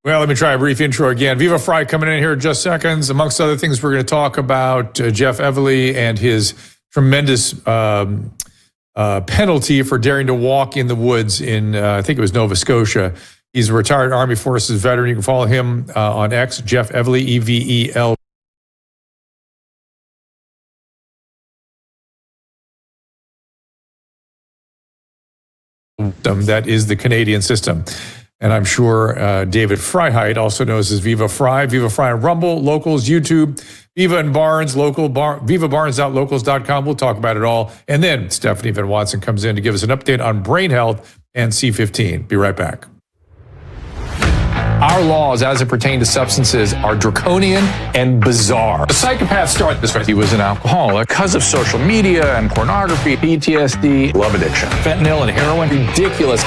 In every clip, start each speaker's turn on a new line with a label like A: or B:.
A: Well, let me try a brief intro again. Viva Frei coming in here in just seconds. Amongst other things, we're going to talk about Jeff Everly and his tremendous penalty for daring to walk in the woods in, I think it was Nova Scotia. He's a retired Army Forces veteran. You can follow him on X, Jeff Everly, EVEL. That is the Canadian system. And I'm sure David Freiheit, also known as Viva Frei on Rumble, Locals, YouTube, Viva and Barnes, vivabarnes.locals.com. We'll talk about it all. And then Stephanie Van Watson comes in to give us an update on brain health and C15. Be right back. Our laws as it pertains to substances are draconian and bizarre. The psychopaths start this way. He was an alcoholic because of social media and pornography, PTSD, love addiction, fentanyl and heroin. Ridiculous.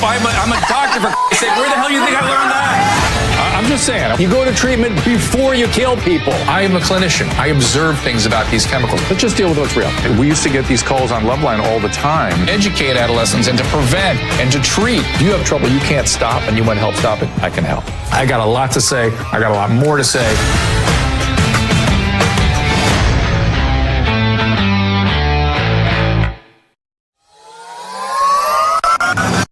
A: I'm a doctor, for Christ's sake. Where the hell do you think I learned that? I'm just saying, you go to treatment before you kill people. I am a clinician. I observe things about these chemicals. Let's just deal with what's real. We used to get these calls on Loveline all the time. Educate adolescents and to prevent and to treat. If you have trouble you can't stop and you want to help stop it, I can help. I got a lot to say. I got a lot more to say.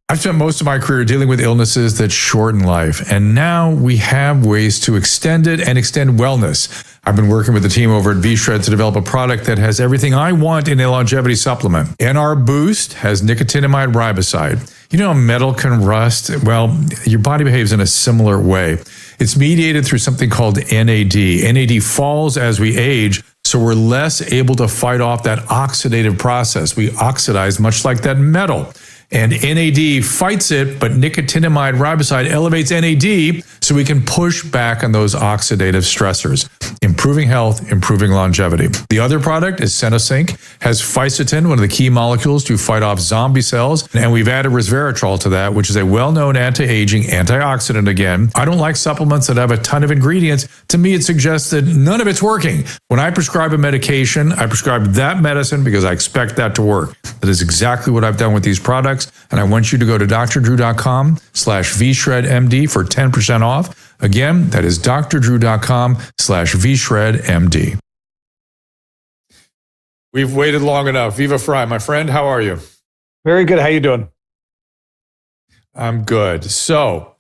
A: I've spent most of my career dealing with illnesses that shorten life, and now we have ways to extend it and extend wellness. I've been working with the team over at V-Shred to develop a product that has everything I want in a longevity supplement. NR Boost has nicotinamide riboside. You know how metal can rust? Well, your body behaves in a similar way. It's mediated through something called NAD. NAD falls as we age, so we're less able to fight off that oxidative process. We oxidize much like that metal. And NAD fights it, but nicotinamide riboside elevates NAD so we can push back on those oxidative stressors, improving health, improving longevity. The other product is Senosync, has fisetin, one of the key molecules to fight off zombie cells, and we've added resveratrol to that, which is a well-known anti-aging antioxidant again. I don't like supplements that have a ton of ingredients. To me, it suggests that none of it's working. When I prescribe a medication, I prescribe that medicine because I expect that to work. That is exactly what I've done with these products. And I want you to go to drdrew.com/vshredmd for 10% off. Again, that is drdrew.com/vshredmd. We've waited long enough. Viva Frei, my friend, how are you?
B: Very good. How you doing?
A: I'm good. So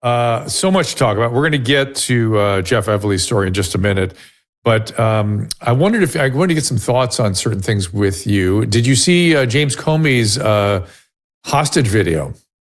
A: much to talk about. We're going to get to Jeff Everly's story in just a minute. But I wanted to get some thoughts on certain things with you. Did you see James Comey's hostage video?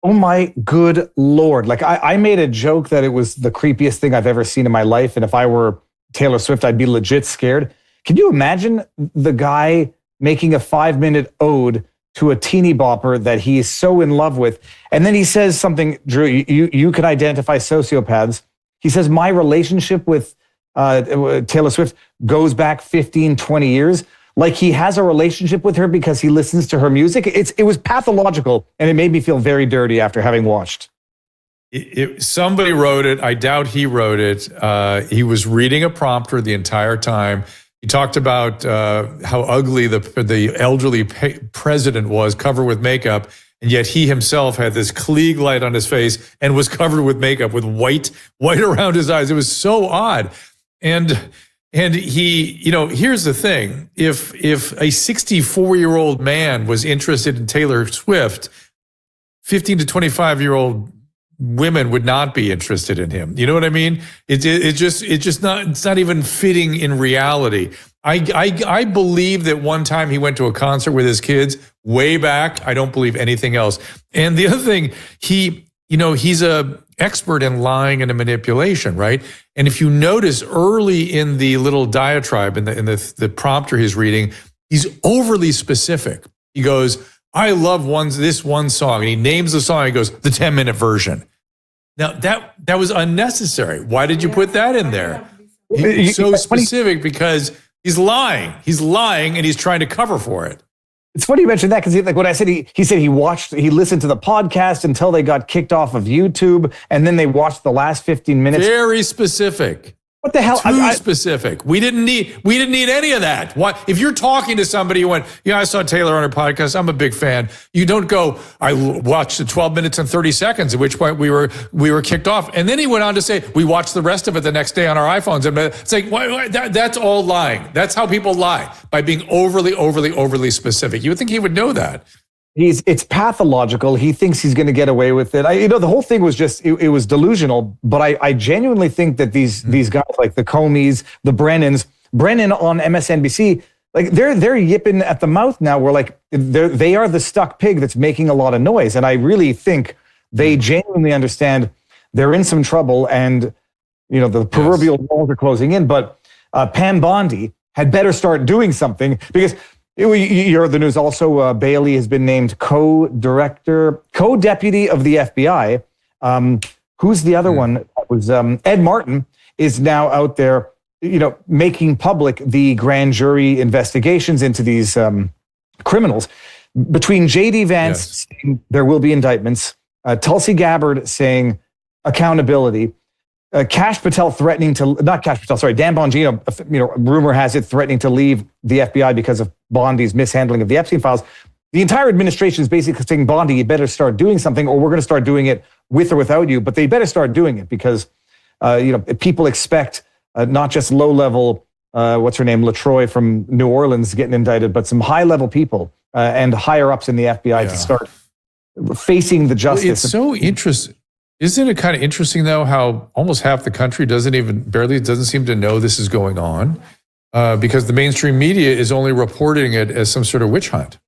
B: Oh my good Lord. Like I made a joke that it was the creepiest thing I've ever seen in my life. And if I were Taylor Swift, I'd be legit scared. Can you imagine the guy making a 5-minute ode to a teeny bopper that he is so in love with? And then he says something, Drew, you can identify sociopaths. He says, my relationship with Taylor Swift goes back 15, 20 years. Like he has a relationship with her because he listens to her music. It was pathological, and it made me feel very dirty after having watched.
A: Somebody wrote it. I doubt he wrote it. He was reading a prompter the entire time. He talked about how ugly the elderly president was, covered with makeup, and yet he himself had this Klieg light on his face and was covered with makeup with white around his eyes. It was so odd. And he, here's the thing. If a 64-year-old man was interested in Taylor Swift, 15 to 25-year-old women would not be interested in him. You know what I mean? It's not even fitting in reality. I believe that one time he went to a concert with his kids way back. I don't believe anything else. And the other thing, he's a expert in lying and in manipulation, right? And if you notice early in the little diatribe in the prompter he's reading, he's overly specific. He goes, I love this one song. And he names the song. He goes, the 10-minute version. Now that was unnecessary. Why did you put that in there? He's so specific because he's lying. He's lying and he's trying to cover for it.
B: It's funny you mentioned that because like what I said, he said he listened to the podcast until they got kicked off of YouTube, and then they watched the last 15 minutes.
A: Very specific.
B: What the hell?
A: Too specific. We didn't need any of that. Why? If you're talking to somebody, you went, yeah, I saw Taylor on her podcast. I'm a big fan. You don't go, I watched the 12 minutes and 30 seconds, at which point we were kicked off. And then he went on to say, we watched the rest of it the next day on our iPhones. And it's like, that's all lying. That's how people lie, by being overly specific. You would think he would know that.
B: It's pathological. He thinks he's going to get away with it. The whole thing was just, it was delusional. But I genuinely think that these guys like the Comeys, the Brennan on MSNBC, like they're yipping at the mouth now. We're like, they are the stuck pig that's making a lot of noise. And I really think they genuinely understand they're in some trouble, and the proverbial walls are closing in. But Pam Bondi had better start doing something, because you heard the news also. Bailey has been named co-deputy of the FBI. Who's the other one? That was Ed Martin is now out there, making public the grand jury investigations into these criminals. Between J.D. Vance saying there will be indictments, Tulsi Gabbard saying accountability, Kash Patel threatening to, not Kash Patel, sorry, Dan Bongino, rumor has it, threatening to leave the FBI because of Bondi's mishandling of the Epstein files. The entire administration is basically saying, Bondi, you better start doing something, or we're going to start doing it with or without you. But they better start doing it, because people expect not just low-level, what's her name, LaTroy from New Orleans getting indicted, but some high-level people and higher-ups in the FBI to start facing the justice.
A: Well, it's so interesting. Isn't it kind of interesting, though, how almost half the country doesn't seem to know this is going on, because the mainstream media is only reporting it as some sort of witch hunt?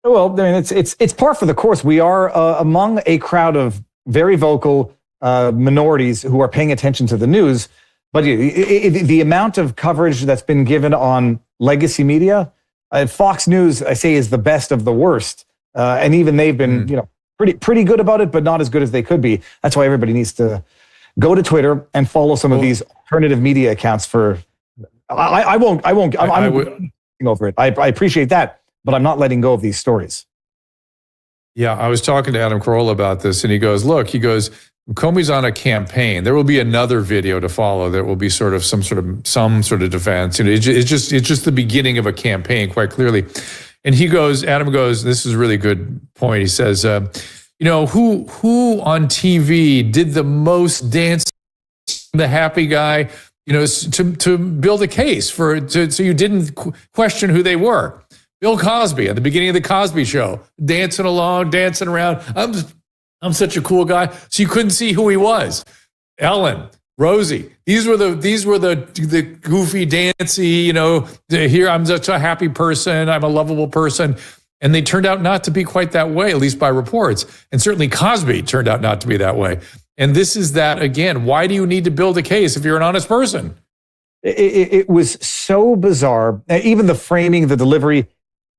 B: Well, I mean, it's par for the course. We are among a crowd of very vocal minorities who are paying attention to the news, but the amount of coverage that's been given on legacy media, Fox News, I say, is the best of the worst, and even they've been, pretty good about it, but not as good as they could be. That's why everybody needs to go to Twitter and follow some of these alternative media accounts. I'm over it. I appreciate that, but I'm not letting go of these stories.
A: Yeah, I was talking to Adam Carolla about this, and he goes, Comey's on a campaign. There will be another video to follow. There will be some sort of defense. It's just the beginning of a campaign, quite clearly. And Adam goes, this is a really good point. He says, who on TV did the most dance, the happy guy, to build a case so you didn't question who they were. Bill Cosby at the beginning of the Cosby Show, dancing around. I'm such a cool guy. So you couldn't see who he was. Ellen, Rosie, these were the goofy, dancy, here I'm such a happy person, I'm a lovable person. And they turned out not to be quite that way, at least by reports. And certainly Cosby turned out not to be that way. And this is that again. Why do you need to build a case if you're an honest person?
B: It was so bizarre. Even the framing, the delivery,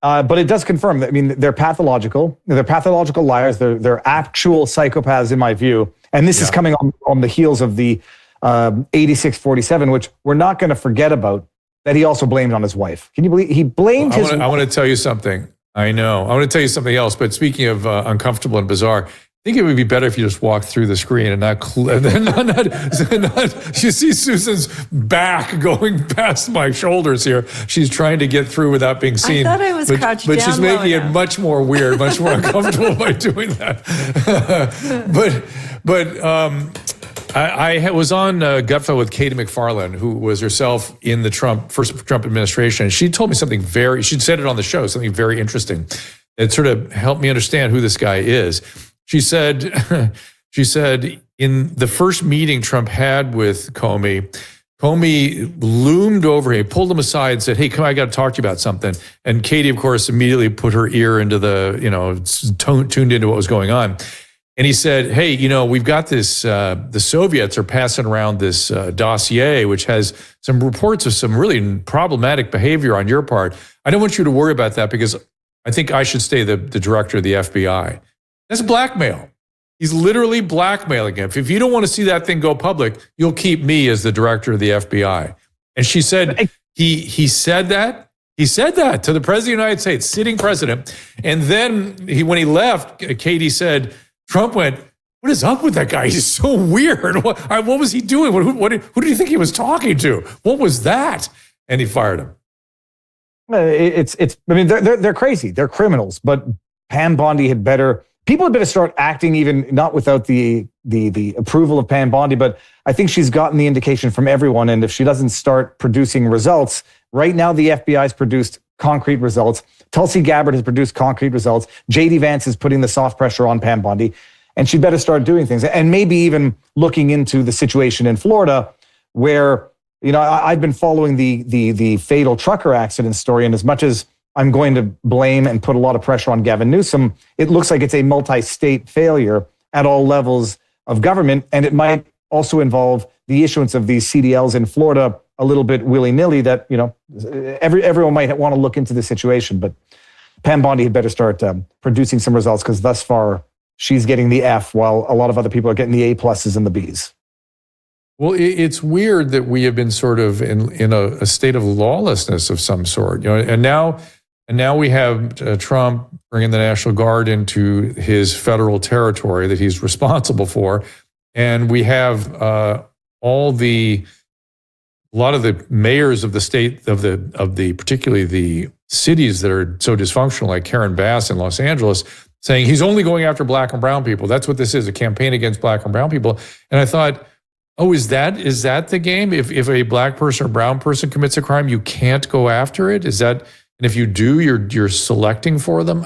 B: but it does confirm that, I mean, they're pathological. They're pathological liars. They're actual psychopaths in my view. And this is coming on the heels of the 86-47, which we're not going to forget about, that he also blamed on his wife. Can you believe he blamed his wife?
A: I want to tell you something. I know. I want to tell you something else. But speaking of uncomfortable and bizarre, I think it would be better if you just walked through the screen and not you see Susan's back going past my shoulders here. She's trying to get through without being seen.
C: I thought I was crouched down.
A: But she's making it much more weird, much more uncomfortable by doing that. I was on Gutfeld with Katie McFarland, who was herself in the first Trump administration. And she told me something she said it on the show, something very interesting. It sort of helped me understand who this guy is. She said in the first meeting Trump had with Comey loomed over him, pulled him aside and said, hey, come on, I got to talk to you about something. And Katie, of course, immediately put her ear into tuned into what was going on. And he said, hey, we've got this, the Soviets are passing around this dossier, which has some reports of some really problematic behavior on your part. I don't want you to worry about that because I think I should stay the director of the FBI. That's blackmail. He's literally blackmailing him. If you don't want to see that thing go public, you'll keep me as the director of the FBI. And she said, he said that. He said that to the president of the United States, sitting president. And then when he left, Katie said, Trump went, what is up with that guy? He's so weird. What was he doing? Who do you think he was talking to? What was that? And he fired him.
B: I mean, they're crazy. They're criminals. But Pam Bondi people had better start acting, even not without the approval of Pam Bondi. But I think she's gotten the indication from everyone. And if she doesn't start producing results, right now the FBI's produced concrete results. Tulsi Gabbard has produced concrete results. J.D. Vance is putting the soft pressure on Pam Bondi. And she'd better start doing things. And maybe even looking into the situation in Florida where, I've been following the fatal trucker accident story. And as much as I'm going to blame and put a lot of pressure on Gavin Newsom, it looks like it's a multi-state failure at all levels of government. And it might also involve the issuance of these CDLs in Florida a little bit willy-nilly that, everyone might want to look into the situation. But Pam Bondi had better start producing some results, because thus far she's getting the F while a lot of other people are getting the A pluses and the Bs.
A: Well, it's weird that we have been sort of in a state of lawlessness of some sort, and now we have Trump bringing the National Guard into his federal territory that he's responsible for, and we have a lot of the mayors of the state of the particularly the cities that are so dysfunctional, like Karen Bass in Los Angeles, saying he's only going after black and brown people. That's what this is, a campaign against black and brown people. And I thought, oh, is that the game? If a black person or brown person commits a crime, you can't go after it? Is that, and if you do, you're selecting for them?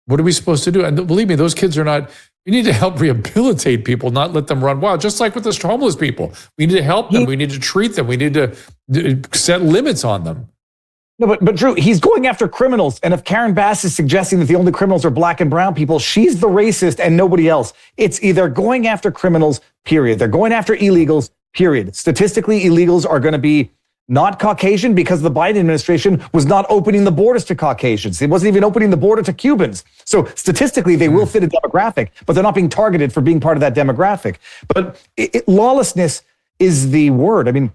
A: What are we supposed to do? And believe me, those kids are not, we need to help rehabilitate people, not let them run wild, just like with the homeless people. We need to help them. We need to treat them. We need to set limits on them.
B: No, but Drew, he's going after criminals. And if Karen Bass is suggesting that the only criminals are black and brown people, she's the racist and nobody else. It's either going after criminals, period. They're going after illegals, period. Statistically, illegals are going to be not Caucasian because the Biden administration was not opening the borders to Caucasians. It wasn't even opening the border to Cubans. So statistically, they will fit a demographic, but they're not being targeted for being part of that demographic. But lawlessness is the word. I mean,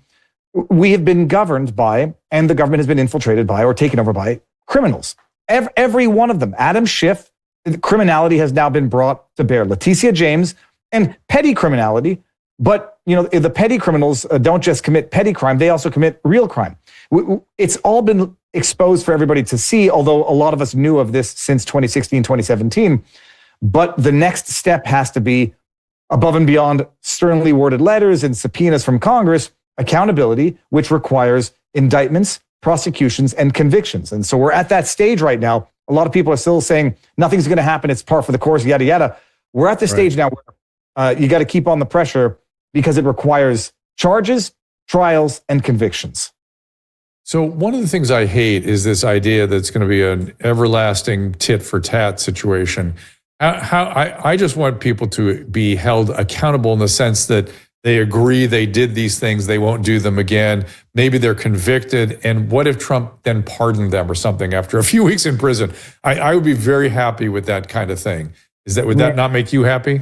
B: we have been governed by, and the government has been infiltrated by or taken over by criminals. Every one of them. Adam Schiff, criminality has now been brought to bear. Leticia James, and petty criminality. But, the petty criminals don't just commit petty crime, they also commit real crime. It's all been exposed for everybody to see, although a lot of us knew of this since 2016, 2017. But the next step has to be, above and beyond sternly worded letters and subpoenas from Congress, accountability, which requires indictments, prosecutions, and convictions. And so we're at that stage right now. A lot of people are still saying nothing's going to happen. It's par for the course, yada, yada. We're at the stage now where you got to keep on the pressure because it requires charges, trials, and convictions.
A: So one of the things I hate is this idea that it's going to be an everlasting tit for tat situation. I just want people to be held accountable in the sense that they agree they did these things, they won't do them again. Maybe they're convicted. And what if Trump then pardoned them or something after a few weeks in prison? I would be very happy with that kind of thing. Would that not make you happy?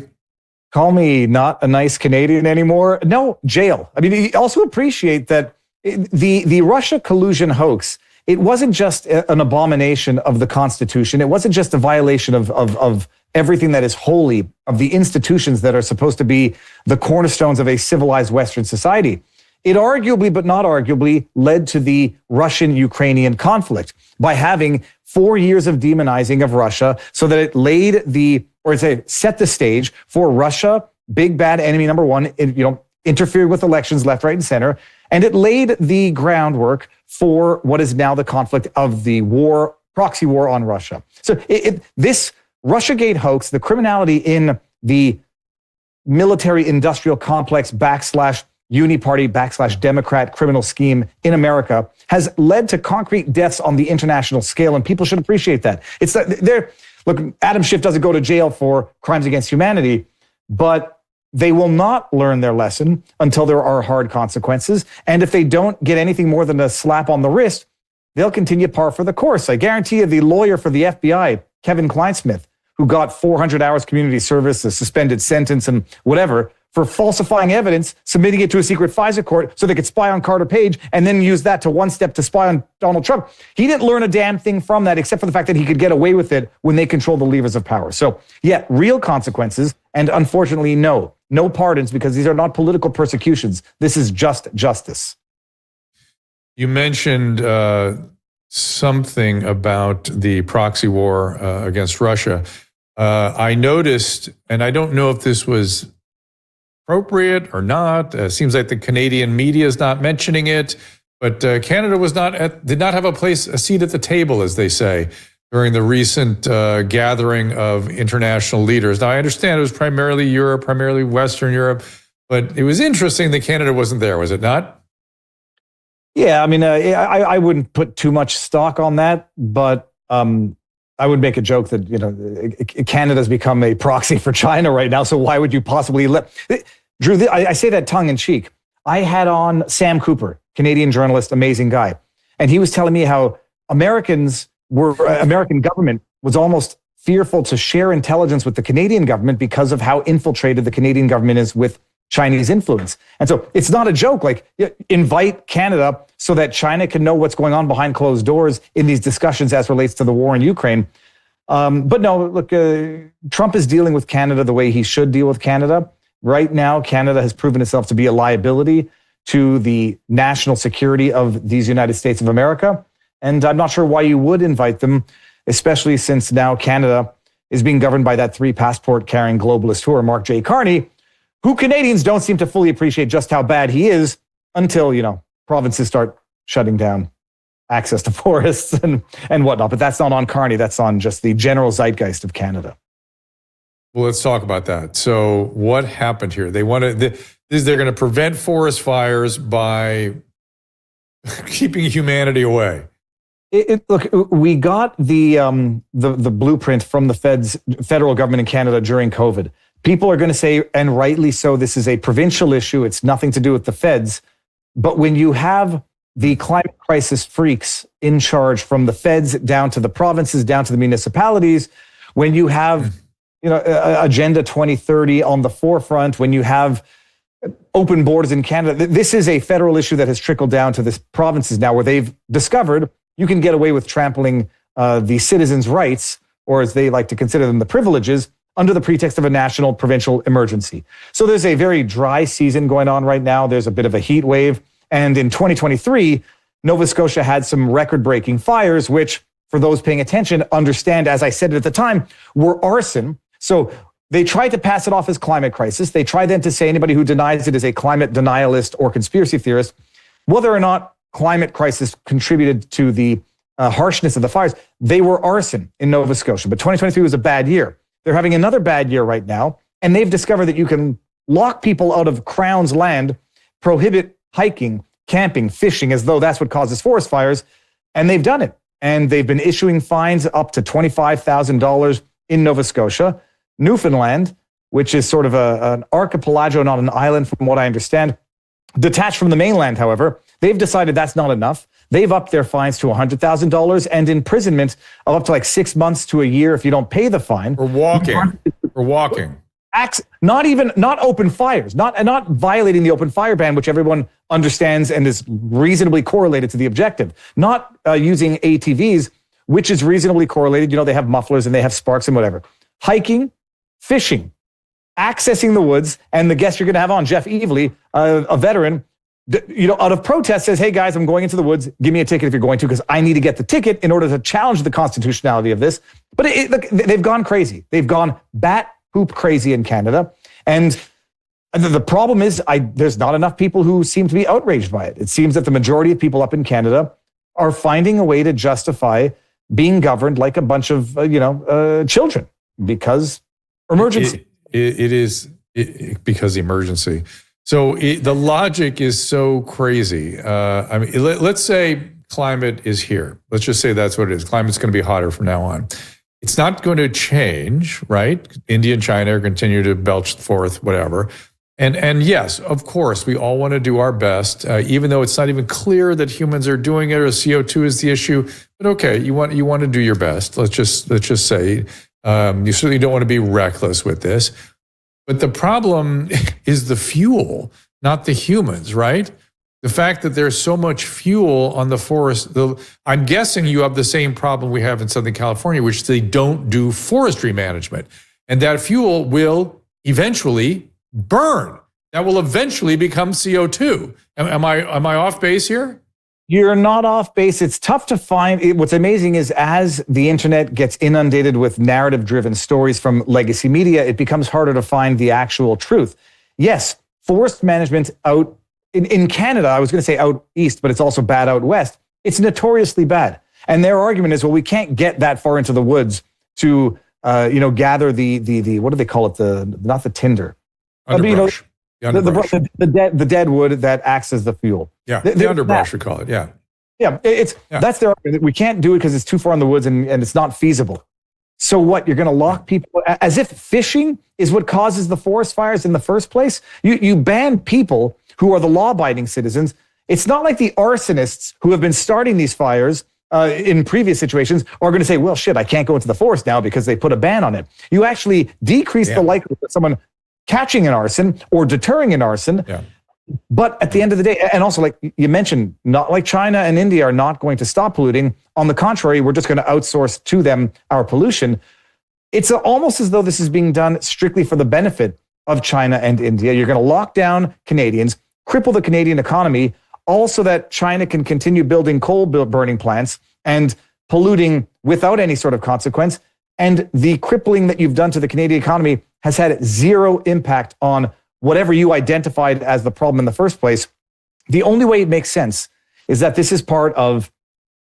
B: Call me not a nice Canadian anymore. No, jail. I mean, also appreciate that the Russia collusion hoax, it wasn't just an abomination of the Constitution. It wasn't just a violation of everything that is holy, of the institutions that are supposed to be the cornerstones of a civilized Western society. It arguably, but not arguably, led to the Russian-Ukrainian conflict by having 4 years of demonizing of Russia so that it set the stage for Russia, big bad enemy number one, interfered with elections left, right, and center. And it laid the groundwork for what is now the conflict of the war, proxy war on Russia. So this Russiagate hoax, the criminality in the military industrial complex / uniparty / Democrat criminal scheme in America has led to concrete deaths on the international scale, and people should appreciate that. Look, Adam Schiff doesn't go to jail for crimes against humanity, but they will not learn their lesson until there are hard consequences. And if they don't get anything more than a slap on the wrist, they'll continue par for the course. I guarantee you the lawyer for the FBI, Kevin Kleinsmith, who got 400 hours community service, a suspended sentence and whatever, for falsifying evidence, submitting it to a secret FISA court so they could spy on Carter Page and then use that to one step to spy on Donald Trump. He didn't learn a damn thing from that except for the fact that he could get away with it when they control the levers of power. So yeah, real consequences. And unfortunately, no pardons, because these are not political persecutions. This is just justice.
A: You mentioned something about the proxy war against Russia. I noticed, and I don't know if this was appropriate or not. Seems like the Canadian media is not mentioning it, but Canada did not have a seat at the table, as they say, during the recent gathering of international leaders. Now, I understand it was primarily Europe, primarily Western Europe, but it was interesting that Canada wasn't there, was it not?
B: Yeah, I mean, I wouldn't put too much stock on that, but I would make a joke that, Canada's become a proxy for China right now, so why would you possibly let... Drew, I say that tongue in cheek. I had on Sam Cooper, Canadian journalist, amazing guy, and he was telling me how American government was almost fearful to share intelligence with the Canadian government because of how infiltrated the Canadian government is with Chinese influence. And so it's not a joke, like invite Canada so that China can know what's going on behind closed doors in these discussions as relates to the war in Ukraine. But no, look, Trump is dealing with Canada the way he should deal with Canada. Right now, Canada has proven itself to be a liability to the national security of these United States of America. And I'm not sure why you would invite them, especially since now Canada is being governed by that 3 passport carrying globalist whore, Mark J. Carney, who Canadians don't seem to fully appreciate just how bad he is until, provinces start shutting down access to forests and whatnot. But that's not on Carney. That's on just the general zeitgeist of Canada.
A: Well, let's talk about that. So what happened here? They're going to prevent forest fires by keeping humanity away.
B: Look, we got the blueprint from the federal government in Canada during COVID. People are going to say, and rightly so, this is a provincial issue. It's nothing to do with the feds. But when you have the climate crisis freaks in charge, from the feds down to the provinces, down to the municipalities, when you have Agenda 2030 on the forefront, when you have open borders in Canada, this is a federal issue that has trickled down to the provinces now, where they've discovered you can get away with trampling the citizens' rights, or as they like to consider them, the privileges, under the pretext of a national provincial emergency. So there's a very dry season going on right now. There's a bit of a heat wave. And in 2023, Nova Scotia had some record-breaking fires, which, for those paying attention, understand, as I said at the time, were arson. So they tried to pass it off as climate crisis. They tried then to say anybody who denies it is a climate denialist or conspiracy theorist. Whether or not climate crisis contributed to the harshness of the fires, they were arson in Nova Scotia. But 2023 was a bad year. They're having another bad year right now, and they've discovered that you can lock people out of Crown's land, prohibit hiking, camping, fishing, as though that's what causes forest fires, and they've done it. And they've been issuing fines up to $25,000 in Nova Scotia. Newfoundland, which is sort of an archipelago, not an island from what I understand, detached from the mainland, however, they've decided that's not enough. They've upped their fines to $100,000 and imprisonment of up to like 6 months to a year if you don't pay the fine.
A: For walking.
B: Not open fires, not violating the open fire ban, which everyone understands and is reasonably correlated to the objective. Not using ATVs, which is reasonably correlated. They have mufflers and they have sparks and whatever. Hiking, fishing, accessing the woods, and the guest you're going to have on, Jeff Evely, a veteran, out of protest says, hey guys, I'm going into the woods. Give me a ticket if you're going to, because I need to get the ticket in order to challenge the constitutionality of this. But look, they've gone crazy. They've gone bat hoop crazy in Canada. And the problem is there's not enough people who seem to be outraged by it. It seems that the majority of people up in Canada are finding a way to justify being governed like a bunch of, children because emergency.
A: It is because emergency. So the logic is so crazy. Let's say climate is here. Let's just say that's what it is. Climate's going to be hotter from now on. It's not going to change, right? India and China continue to belch forth, whatever. And yes, of course, we all want to do our best, even though it's not even clear that humans are doing it or CO2 is the issue. But okay, you want to do your best. Let's just say you certainly don't want to be reckless with this. But the problem is the fuel, not the humans, right? The fact that there's so much fuel on the forest. I'm guessing you have the same problem we have in Southern California, which they don't do forestry management. And that fuel will eventually burn. That will eventually become CO2. Am I off base here?
B: You're not off base. It's tough to find. What's amazing is as the internet gets inundated with narrative-driven stories from legacy media, it becomes harder to find the actual truth. Yes, forest management out in Canada, I was going to say out east, but it's also bad out west. It's notoriously bad. And their argument is, well, we can't get that far into the woods to, gather the what do they call it? Not the tinder.
A: Underbrush.
B: The dead wood that acts as the fuel.
A: Yeah, the underbrush, we call it. Yeah.
B: Yeah, that's their argument. We can't do it because it's too far in the woods and it's not feasible. So what? You're going to lock people as if fishing is what causes the forest fires in the first place? You ban people who are the law-abiding citizens. It's not like the arsonists who have been starting these fires in previous situations are going to say, well, shit, I can't go into the forest now because they put a ban on it. You actually decrease the likelihood of someone catching an arson or deterring an arson.
A: Yeah.
B: But at the end of the day, and also like you mentioned, not like China and India are not going to stop polluting. On the contrary, we're just going to outsource to them our pollution. It's almost as though this is being done strictly for the benefit of China and India. You're going to lock down Canadians, cripple the Canadian economy, all so that China can continue building coal burning plants and polluting without any sort of consequence. And the crippling that you've done to the Canadian economy has had zero impact on whatever you identified as the problem in the first place. The only way it makes sense is that this is part of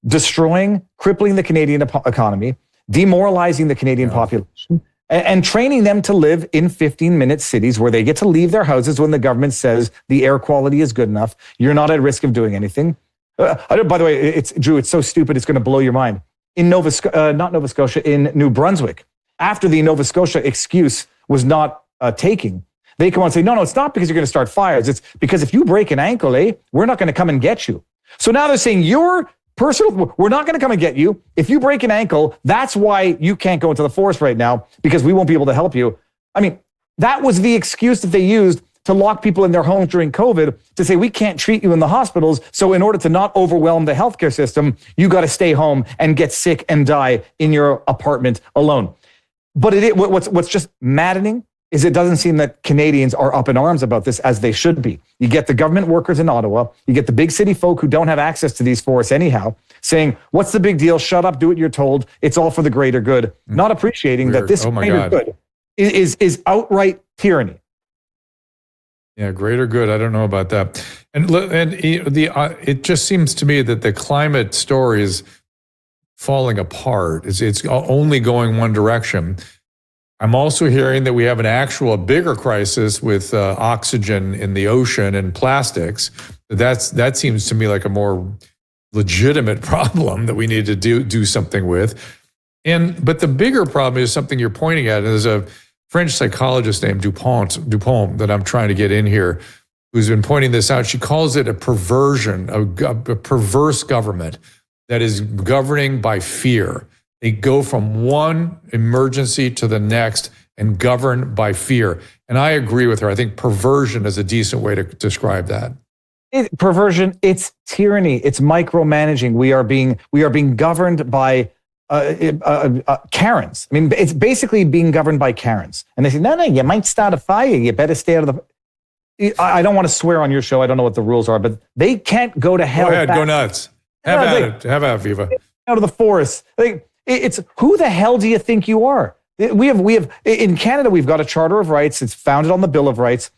B: destroying, crippling the Canadian economy, demoralizing the Canadian population, and training them to live in 15-minute cities where they get to leave their houses when the government says the air quality is good enough. You're not at risk of doing anything. By the way, Drew, it's so stupid, it's going to blow your mind. In in New Brunswick, after the Nova Scotia excuse was not taking, they come on and say, no, it's not because you're going to start fires. It's because if you break an ankle, we're not going to come and get you. So now they're saying we're not going to come and get you. If you break an ankle, that's why you can't go into the forest right now because we won't be able to help you. I mean, that was the excuse that they used to lock people in their homes during COVID to say, we can't treat you in the hospitals. So in order to not overwhelm the healthcare system, you got to stay home and get sick and die in your apartment alone. But what's just maddening is it doesn't seem that Canadians are up in arms about this as they should be. You get the government workers in Ottawa, you get the big city folk who don't have access to these forests anyhow, saying, what's the big deal? Shut up, do what you're told. It's all for the greater good. Not appreciating that this greater good is outright tyranny.
A: Yeah, greater good. I don't know about that. And it just seems to me that the climate story is falling apart. It's only going one direction. I'm also hearing that we have a bigger crisis with oxygen in the ocean and plastics. That seems to me like a more legitimate problem that we need to do something with. But the bigger problem is something you're pointing at. And there's a French psychologist named Dupont that I'm trying to get in here, who's been pointing this out. She calls it a perversion, a perverse government that is governing by fear. They go from one emergency to the next and govern by fear. And I agree with her. I think perversion is a decent way to describe that.
B: Perversion, it's tyranny, it's micromanaging. We are being governed by Karens. I mean, it's basically being governed by Karens. And they say, no, you might start a fire. You better stay out of the... I don't want to swear on your show. I don't know what the rules are, but they can't go to hell.
A: Go ahead, go nuts. Have at it. Have at it, Viva.
B: Out of the forest. It's who the hell do you think you are? We have in Canada, we've got a Charter of Rights. It's founded on the Bill of Rights.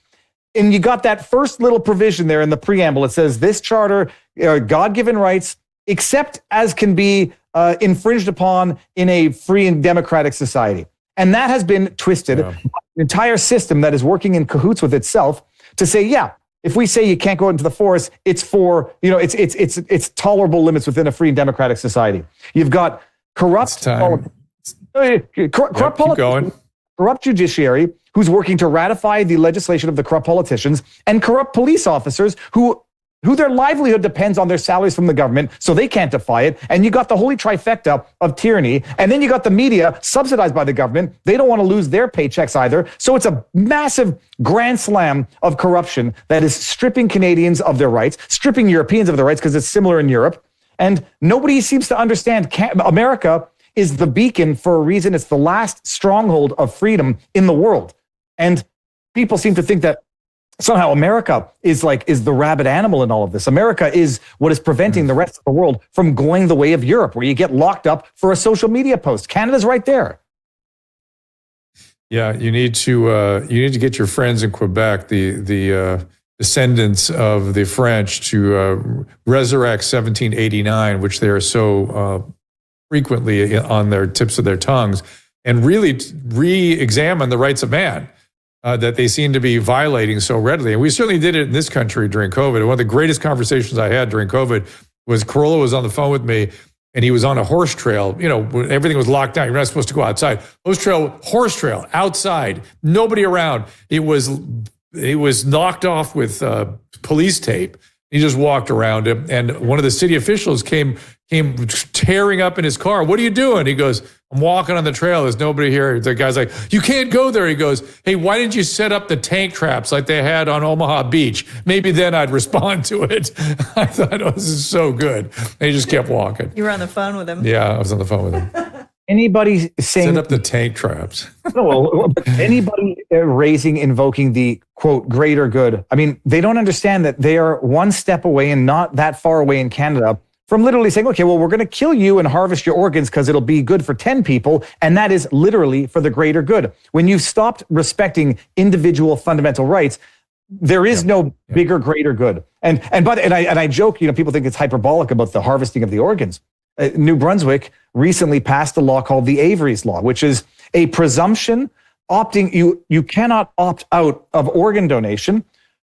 B: And you got that first little provision there in the preamble. It says this charter, God-given rights, except as can be infringed upon in a free and democratic society. And that has been twisted. An entire system that is working in cahoots with itself to say, yeah, if we say you can't go into the forest, it's for, it's tolerable limits within a free and democratic society. You've got corrupt judiciary who's working to ratify the legislation of the corrupt politicians, and corrupt police officers who their livelihood depends on their salaries from the government, so they can't defy it. And you got the holy trifecta of tyranny. And then you got the media subsidized by the government. They don't want to lose their paychecks either. So it's a massive grand slam of corruption that is stripping Canadians of their rights, stripping Europeans of their rights because it's similar in Europe. And nobody seems to understand America is the beacon for a reason. It's the last stronghold of freedom in the world. And people seem to think that somehow America is the rabid animal in all of this. America is what is preventing the rest of the world from going the way of Europe, where you get locked up for a social media post. Canada's right there.
A: Yeah, you need to get your friends in Quebec, the descendants of the French, to resurrect 1789, which they are so frequently on their tips of their tongues, and really re-examine the rights of man that they seem to be violating so readily. And we certainly did it in this country during COVID. One of the greatest conversations I had during COVID was Corolla was on the phone with me, and he was on a horse trail. You know, when everything was locked down, you're not supposed to go outside. Horse trail, outside, nobody around. It was knocked off with police tape. He just walked around it, and one of the city officials came tearing up in his car. What are you doing? He goes, I'm walking on the trail. There's nobody here. The guy's like, you can't go there. He goes, hey, why didn't you set up the tank traps like they had on Omaha Beach? Maybe then I'd respond to it. I thought, oh, this is so good. And he just kept walking.
C: You were on the phone with him.
A: Yeah, I was on the phone with him.
B: Anybody saying
A: set up the tank traps?
B: No, anybody invoking the quote greater good. I mean, they don't understand that they are one step away and not that far away in Canada from literally saying, okay, well, we're going to kill you and harvest your organs because it'll be good for 10 people. And that is literally for the greater good. When you've stopped respecting individual fundamental rights, there is no bigger, greater good. And I joke, people think it's hyperbolic about the harvesting of the organs. New Brunswick recently passed a law called the Avery's Law, which is a presumption you cannot opt out of organ donation,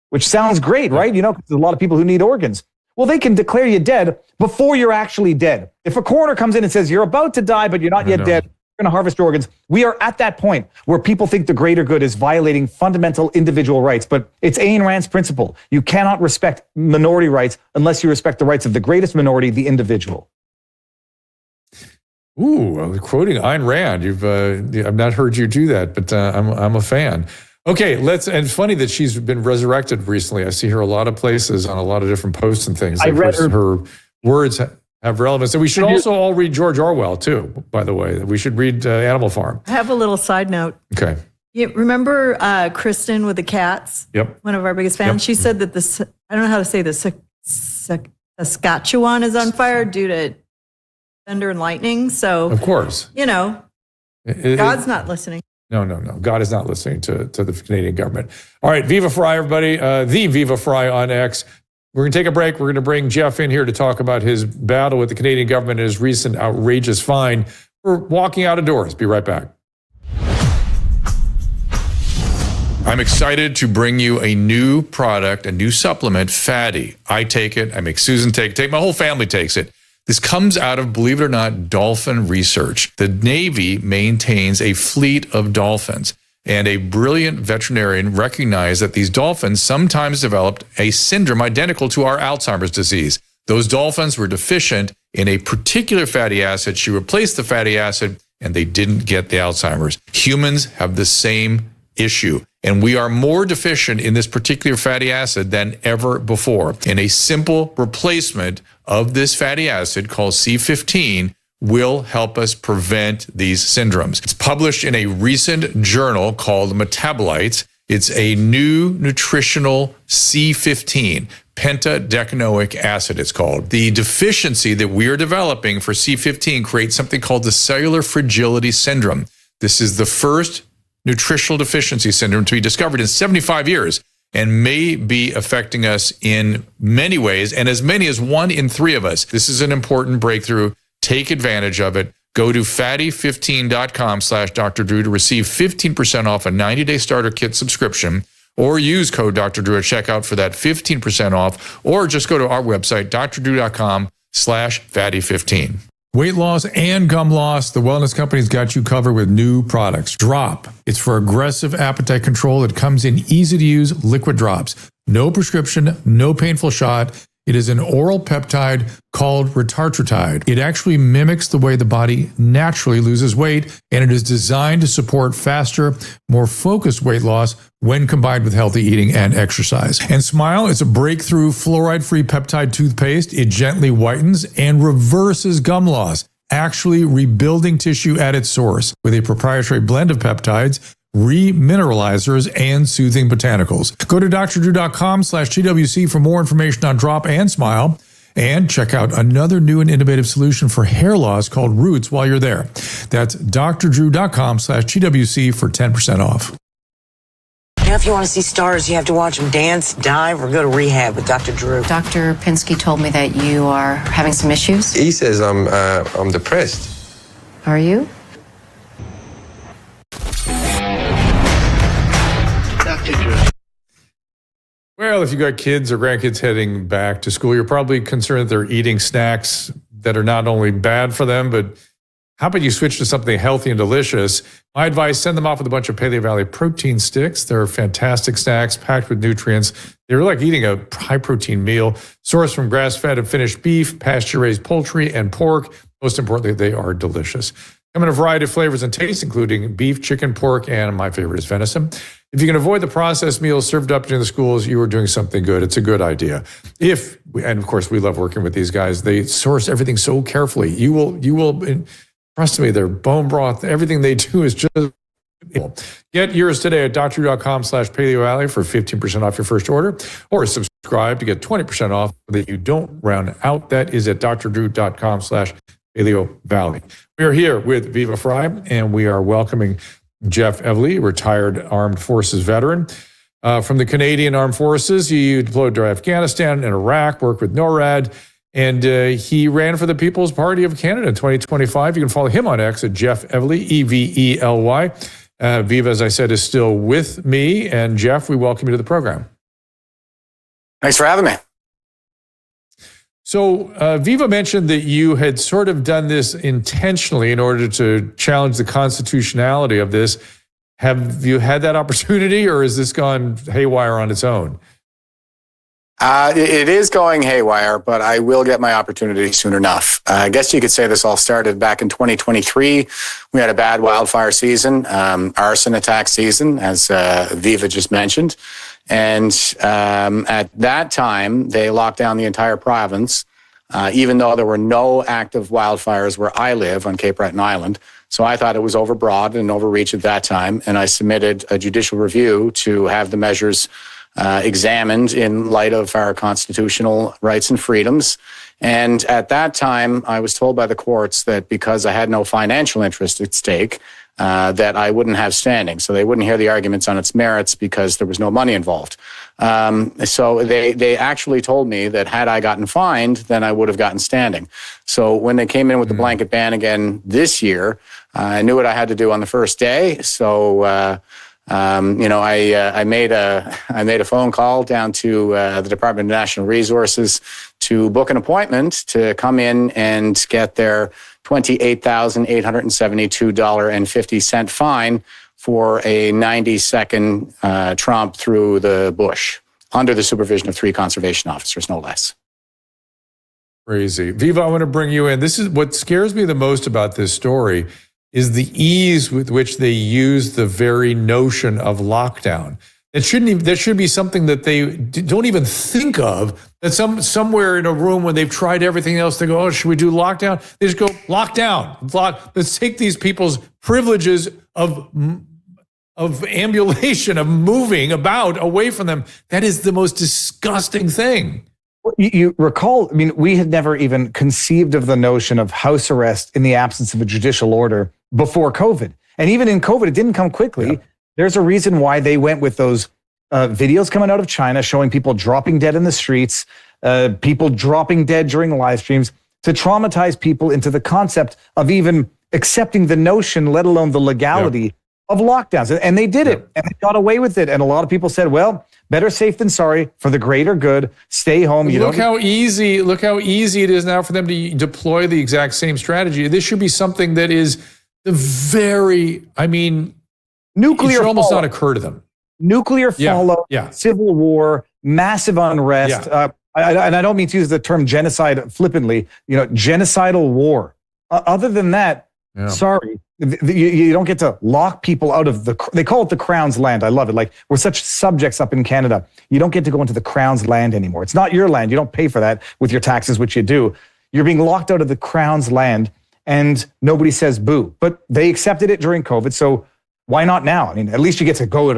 B: which sounds great, right? There's a lot of people who need organs. Well, they can declare you dead before you're actually dead. If a coroner comes in and says you're about to die, but you're not yet dead, we're going to harvest your organs. We are at that point where people think the greater good is violating fundamental individual rights. But it's Ayn Rand's principle. You cannot respect minority rights unless you respect the rights of the greatest minority, the individual.
A: Ooh, quoting Ayn Rand. I've not heard you do that, but I'm a fan. Okay, and it's funny that she's been resurrected recently. I see her a lot of places on a lot of different posts and things.
B: I read
A: her words have relevance. And we should also all read George Orwell too, by the way. We should read Animal Farm.
C: I have a little side note.
A: Okay.
C: You remember Kristen with the cats?
A: Yep.
C: One of our biggest fans. Yep. She said that I don't know how to say this, Saskatchewan is on fire due to thunder and lightning. So,
A: of course,
C: God's not listening.
A: No. God is not listening to the Canadian government. All right, Viva Frei, everybody. The Viva Frei on X. We're going to take a break. We're going to bring Jeff in here to talk about his battle with the Canadian government and his recent outrageous fine for walking out of doors. Be right back. I'm excited to bring you a new product, a new supplement, Fatty. I take it. I make Susan take it. My whole family takes it. This comes out of, believe it or not, dolphin research. The Navy maintains a fleet of dolphins, and a brilliant veterinarian recognized that these dolphins sometimes developed a syndrome identical to our Alzheimer's disease. Those dolphins were deficient in a particular fatty acid. She replaced the fatty acid, and they didn't get the Alzheimer's. Humans have the same issue, and we are more deficient in this particular fatty acid than ever before. And a simple replacement of this fatty acid called C15 will help us prevent these syndromes. It's published in a recent journal called Metabolites. It's a new nutritional C15, pentadecanoic acid it's called. The deficiency that we are developing for C15 creates something called the cellular fragility syndrome. This is the first nutritional deficiency syndrome to be discovered in 75 years and may be affecting us in many ways, and as many as 1 in 3 of us. This is an important breakthrough. Take advantage of it. Go to fatty15.com/Dr. Drew to receive 15% off a 90-day starter kit subscription, or use code Dr. Drew at checkout for that 15% off, or just go to our website, drdrew.com/fatty15. Weight loss and gum loss, the wellness company's got you covered with new products. Drop. It's for aggressive appetite control. It comes in easy-to-use liquid drops. No prescription, no painful shot. It is an oral peptide called retartritide. It actually mimics the way the body naturally loses weight, and it is designed to support faster, more focused weight loss when combined with healthy eating and exercise. And Smile is a breakthrough fluoride-free peptide toothpaste. It gently whitens and reverses gum loss, actually rebuilding tissue at its source. With a proprietary blend of peptides, remineralizers, and soothing botanicals. Go to drdrew.com/TWC for more information on Drop and Smile. And check out another new and innovative solution for hair loss called Roots while you're there. That's drdrew.com/TWC for 10% off.
D: Now, if you want to see stars, you have to watch them dance, dive, or go to rehab with Dr. Drew.
E: Dr. Pinsky told me that you are having some issues.
F: He says I'm depressed.
E: Are you?
A: Well, if you got kids or grandkids heading back to school, you're probably concerned that they're eating snacks that are not only bad for them, but how about you switch to something healthy and delicious? My advice, send them off with a bunch of Paleo Valley protein sticks. They're fantastic snacks packed with nutrients. They're like eating a high-protein meal, sourced from grass-fed and finished beef, pasture-raised poultry, and pork. Most importantly, they are delicious. Come in a variety of flavors and tastes, including beef, chicken, pork, and my favorite is venison. If you can avoid the processed meals served up in the schools, you are doing something good. It's a good idea. And of course, we love working with these guys. They source everything so carefully. You will, trust me, their bone broth, everything they do is just. Get yours today at drdrew.com/PaleoValley for 15% off your first order, or subscribe to get 20% off that you don't round out. That is at drdrew.com/PaleoValley. We are here with Viva Frei, and we are welcoming Jeff Evely, retired armed forces veteran. From the Canadian Armed Forces, he deployed to Afghanistan and Iraq, worked with NORAD, and he ran for the People's Party of Canada in 2025. You can follow him on X at Jeff Evely, Evely. Viva, as I said, is still with me. And Jeff, we welcome you to the program.
G: Thanks for having me.
A: So Viva mentioned that you had sort of done this intentionally in order to challenge the constitutionality of this. Have you had that opportunity, or has this gone haywire on its own?
G: It is going haywire, but I will get my opportunity soon enough. I guess you could say this all started back in 2023. We had a bad wildfire season, arson attack season, as Viva just mentioned. And at that time, they locked down the entire province, even though there were no active wildfires where I live on Cape Breton Island. So I thought it was overbroad and overreach at that time. And I submitted a judicial review to have the measures examined in light of our constitutional rights and freedoms. And at that time, I was told by the courts that because I had no financial interest at stake, that I wouldn't have standing. So they wouldn't hear the arguments on its merits because there was no money involved. So they actually told me that had I gotten fined, then I would have gotten standing. So when they came in with the blanket ban again this year, I knew what I had to do on the first day. So I made a phone call down to the Department of National Resources to book an appointment to come in and get their $28,872.50 fine for a 90-second tromp through the bush under the supervision of 3 conservation officers, no less.
A: Crazy. Viva, I want to bring you in. This is what scares me the most about this story is the ease with which they use the very notion of lockdown. There should be something that they don't even think of, that somewhere in a room when they've tried everything else, they go, oh, should we do lockdown? They just go, lockdown. Let's take these people's privileges of ambulation, of moving about away from them. That is the most disgusting thing.
B: You recall, I mean, we had never even conceived of the notion of house arrest in the absence of a judicial order before COVID. And even in COVID, it didn't come quickly. Yeah. There's a reason why they went with those videos coming out of China showing people dropping dead in the streets, people dropping dead during live streams, to traumatize people into the concept of even accepting the notion, let alone the legality of lockdowns. And they did it, and they got away with it. And a lot of people said, well, better safe than sorry, for the greater good. Stay home.
A: Look how easy it is now for them to deploy the exact same strategy. This should be something that is nuclear it should almost not occur to them.
B: Nuclear fallout, civil war, massive unrest. And I don't mean to use the term genocide flippantly, genocidal war. Other than that, sorry, you don't get to lock people out of they call it the Crown's land. I love it. Like, we're such subjects up in Canada. You don't get to go into the Crown's land anymore. It's not your land. You don't pay for that with your taxes, which you do. You're being locked out of the Crown's land, and nobody says boo. But they accepted it during COVID. So why not now? I mean, at least you get to live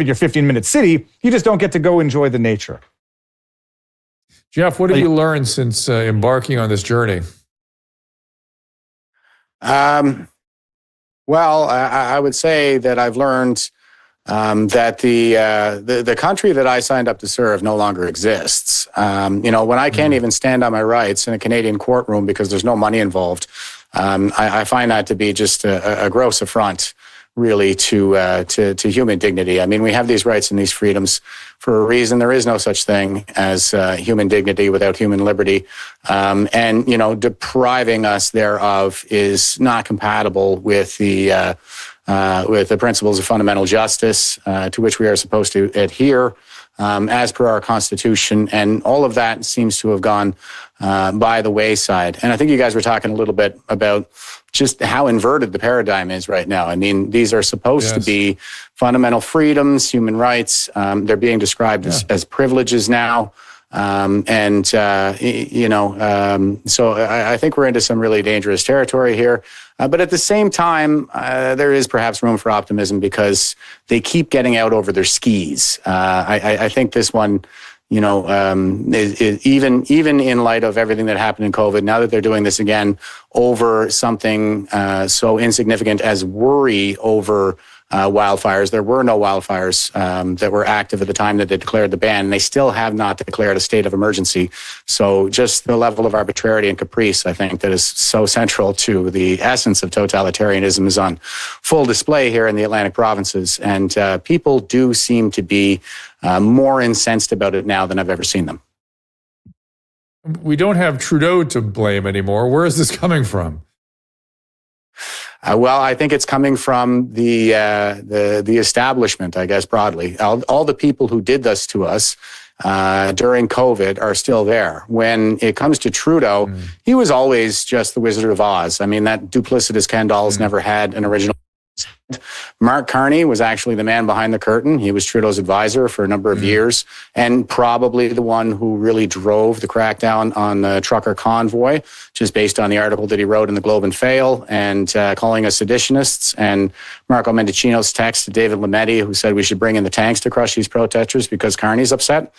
B: in your 15-minute city. You just don't get to go enjoy the nature.
A: Jeff, what have you learned since embarking on this journey?
G: Well, I would say that I've learned that the country that I signed up to serve no longer exists. When I can't even stand on my rights in a Canadian courtroom because there's no money involved, I find that to be just a gross affront, really, to human dignity. I mean, we have these rights and these freedoms for a reason. There is no such thing as human dignity without human liberty. And depriving us thereof is not compatible with the principles of fundamental justice to which we are supposed to adhere as per our Constitution. And all of that seems to have gone by the wayside. And I think you guys were talking a little bit about just how inverted the paradigm is right now. I mean, these are supposed to be fundamental freedoms, human rights. They're being described as privileges now. So I think we're into some really dangerous territory here. But at the same time, there is perhaps room for optimism because they keep getting out over their skis. I think this one, is even in light of everything that happened in COVID, now that they're doing this again over something so insignificant as worry over wildfires. There were no wildfires that were active at the time that they declared the ban, and they still have not declared a state of emergency. So just the level of arbitrarity and caprice, I think, that is so central to the essence of totalitarianism is on full display here in the Atlantic provinces. And people do seem to be more incensed about it now than I've ever seen them.
A: We don't have Trudeau to blame anymore. Where is this coming from?
G: Well, I think it's coming from the establishment, I guess, broadly. All the people who did this to us during COVID are still there. When it comes to Trudeau, he was always just the Wizard of Oz. I mean, that duplicitous Ken Doll's never had an original. Mark Carney was actually the man behind the curtain. He was Trudeau's advisor for a number of years and probably the one who really drove the crackdown on the trucker convoy, just based on the article that he wrote in the Globe and Fail and calling us seditionists. And Marco Mendicino's text to David Lametti, who said we should bring in the tanks to crush these protesters because Carney's upset.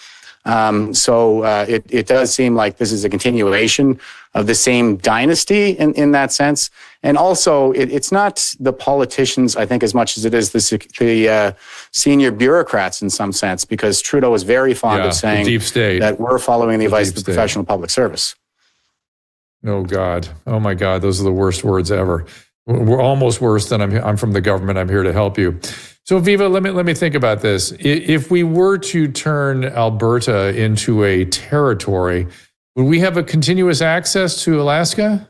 G: It does seem like this is a continuation of the same dynasty in that sense. And also, it's not the politicians, I think, as much as it is the senior bureaucrats in some sense, because Trudeau is very fond of saying
A: deep state.
G: That we're following the advice of the professional public service.
A: Oh, God. Oh, my God. Those are the worst words ever. We're almost worse than I'm from the government. I'm here to help you. So, Viva, let me think about this. If we were to turn Alberta into a territory, would we have a continuous access to Alaska?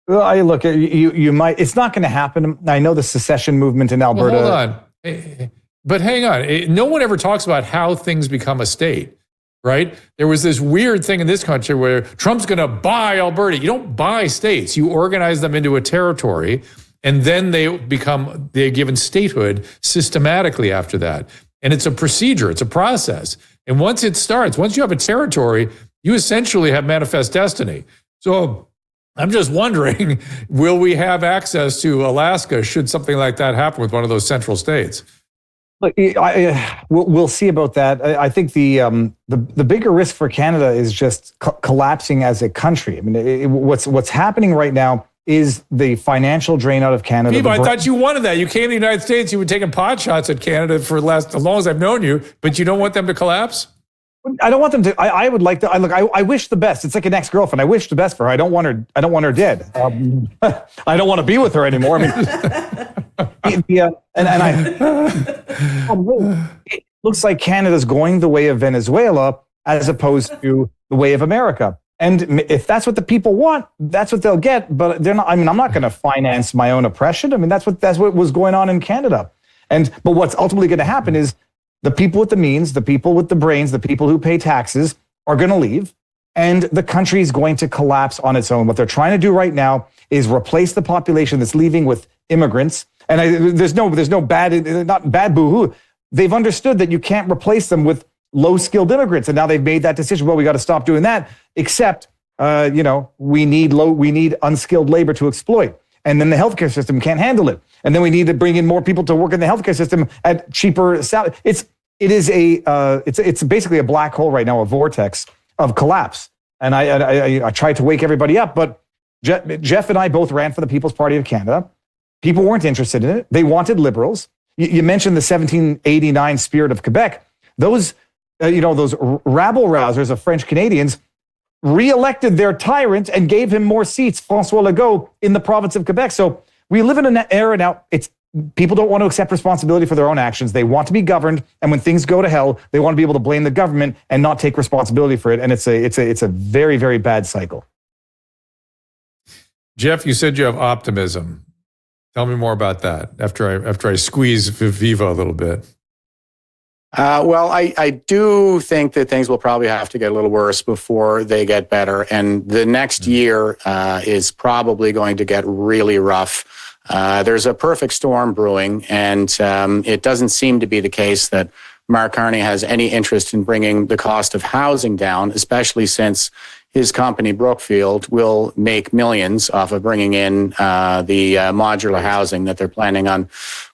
B: Well, look, you might. It's not going to happen. I know the secession movement in Alberta.
A: Well, hold on. But hang on. No one ever talks about how things become a state, right? There was this weird thing in this country where Trump's going to buy Alberta. You don't buy states. You organize them into a territory, and then they're given statehood systematically after that. And it's a procedure. It's a process. And once it starts, once you have a territory, you essentially have manifest destiny. So I'm just wondering, will we have access to Alaska should something like that happen with one of those central states?
B: Look, we'll see about that. I think the bigger risk for Canada is just collapsing as a country. I mean, what's happening right now is the financial drain out of Canada.
A: Viva, I thought you wanted that. You came to the United States, you were taking pot shots at Canada for as long as I've known you, but you don't want them to collapse?
B: I don't want them to. I would like to. I wish the best. It's like an ex-girlfriend. I wish the best for her. I don't want her dead. I don't want to be with her anymore. I mean, it looks like Canada's going the way of Venezuela as opposed to the way of America. And if that's what the people want, that's what they'll get. But they're not. I mean, I'm not going to finance my own oppression. I mean, that's what was going on in Canada. But what's ultimately going to happen is the people with the means, the people with the brains, the people who pay taxes are going to leave, and the country is going to collapse on its own. What they're trying to do right now is replace the population that's leaving with immigrants. And there's no bad, not bad boo-hoo. They've understood that you can't replace them with low-skilled immigrants, and now they've made that decision. Well, we got to stop doing that. Except, we need unskilled labor to exploit. and then the healthcare system can't handle it. And then we need to bring in more people to work in the healthcare system at cheaper salary. It's basically a black hole right now, a vortex of collapse. And I tried to wake everybody up, but Jeff and I both ran for the People's Party of Canada. People weren't interested in it. They wanted liberals. You mentioned the 1789 spirit of Quebec. Those rabble-rousers of French Canadians re-elected their tyrant and gave him more seats, François Legault, in the province of Quebec. So we live in an era now, people don't want to accept responsibility for their own actions. They want to be governed, and when things go to hell, they want to be able to blame the government and not take responsibility for it. And it's a very, very bad cycle.
A: Jeff, you said you have optimism. Tell me more about that after I squeeze Viva a little bit.
G: Well, I do think that things will probably have to get a little worse before they get better. And the next year is probably going to get really rough. There's a perfect storm brewing, and it doesn't seem to be the case that Mark Carney has any interest in bringing the cost of housing down, especially since his company, Brookfield, will make millions off of bringing in the modular housing that they're planning on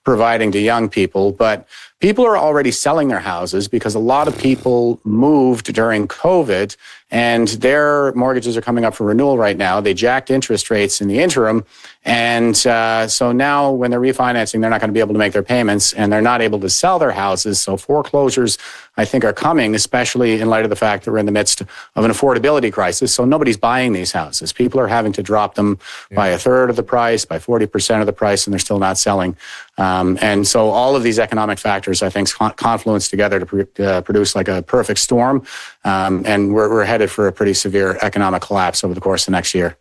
G: providing to young people. But people are already selling their houses because a lot of people moved during COVID and their mortgages are coming up for renewal right now. They jacked interest rates in the interim. And so now when they're refinancing, they're not going to be able to make their payments and they're not able to sell their houses. So foreclosures, I think, are coming, especially in light of the fact that we're in the midst of an affordability crisis. So nobody's buying these houses. People are having to drop them by a third of the price, by 40% of the price, and they're still not selling. And so all of these economic factors, I think, confluence together to produce like a perfect storm. And we're headed for a pretty severe economic collapse over the course of next year.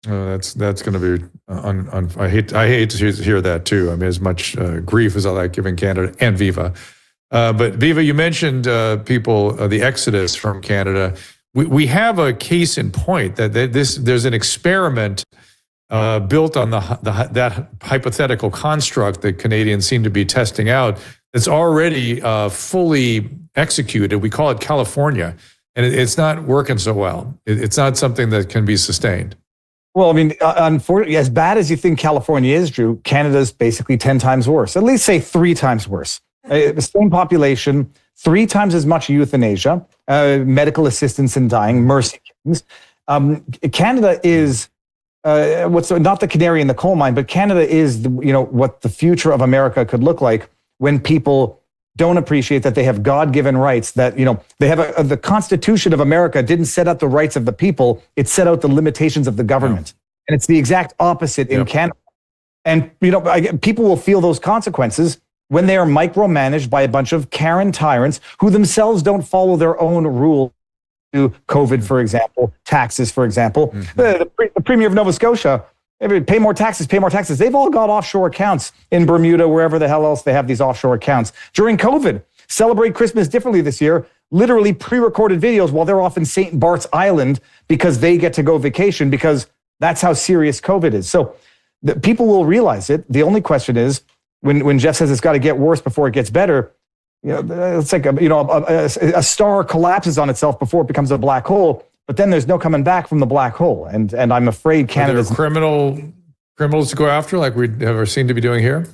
A: Oh, that's going to be. I hate to hear that too. I mean, as much grief as I like giving Canada and Viva, but Viva, you mentioned the exodus from Canada. We have a case in point that there's an experiment built on that hypothetical construct that Canadians seem to be testing out. That's already fully executed. We call it California, and it's not working so well. It's not something that can be sustained.
B: Well, I mean, unfortunately, as bad as you think California is, Drew, Canada's basically 10 times worse. At least say 3 times worse. The same population, 3 times as much euthanasia, medical assistance in dying, mercy killings. Canada is not the canary in the coal mine, but Canada is what the future of America could look like when people don't appreciate that they have God-given rights, that, they have the Constitution of America didn't set out the rights of the people, it set out the limitations of the government. And it's the exact opposite in Canada. And, people will feel those consequences when they are micromanaged by a bunch of Karen tyrants who themselves don't follow their own rules. To COVID, for example, taxes, for example. The Premier of Nova Scotia, pay more taxes. They've all got offshore accounts in Bermuda, wherever the hell else they have these offshore accounts. During COVID, celebrate Christmas differently this year, literally pre-recorded videos while they're off in St. Bart's Island because they get to go vacation because that's how serious COVID is. So people will realize it. The only question is, when Jeff says it's got to get worse before it gets better, it's like a star collapses on itself before it becomes a black hole. But then there's no coming back from the black hole, and I'm afraid Canada's
A: criminals to go after, like we seem to be doing here.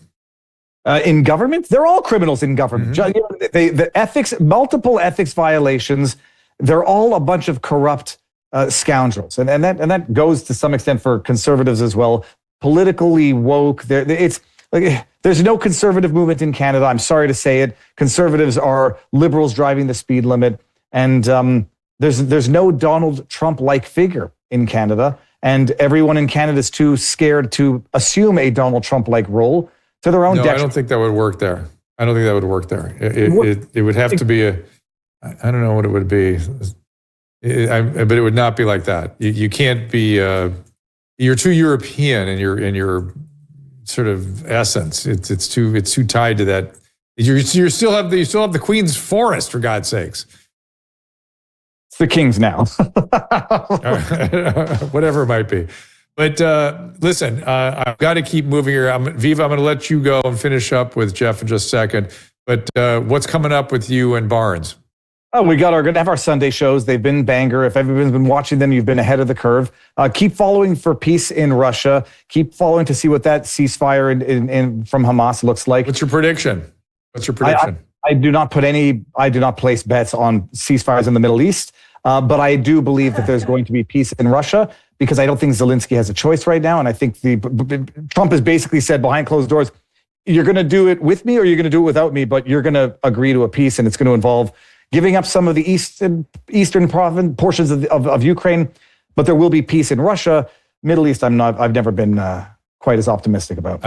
B: In government, they're all criminals in government. The ethics, multiple ethics violations. They're all a bunch of corrupt scoundrels, and that goes to some extent for conservatives as well. Politically woke. It's like there's no conservative movement in Canada. I'm sorry to say it. Conservatives are liberals driving the speed limit, and there's no Donald Trump-like figure in Canada, and everyone in Canada is too scared to assume a Donald Trump-like role to their own detriment.
A: I don't think that would work there. It would have to be I don't know what it would be, but it would not be like that. You can't be. You're too European in your sort of essence. It's too tied to that. You still have the Queen's Forest, for God's sakes.
B: It's the King's now.
A: Whatever it might be. But listen, I've got to keep moving here. Viva, I'm going to let you go and finish up with Jeff in just a second. But what's coming up with you and Barnes?
B: Oh, we're going to have our Sunday shows. They've been banger. If everyone's been watching them, you've been ahead of the curve. Keep following for peace in Russia. Keep following to see what that ceasefire from Hamas looks like.
A: What's your prediction?
B: I do not place bets on ceasefires in the Middle East, but I do believe that there's going to be peace in Russia because I don't think Zelensky has a choice right now. And I think Trump has basically said behind closed doors, you're going to do it with me or you're going to do it without me, but you're going to agree to a peace, and it's going to involve giving up some of the eastern portions of Ukraine, but there will be peace in Russia. Middle East, I've never been quite as optimistic about.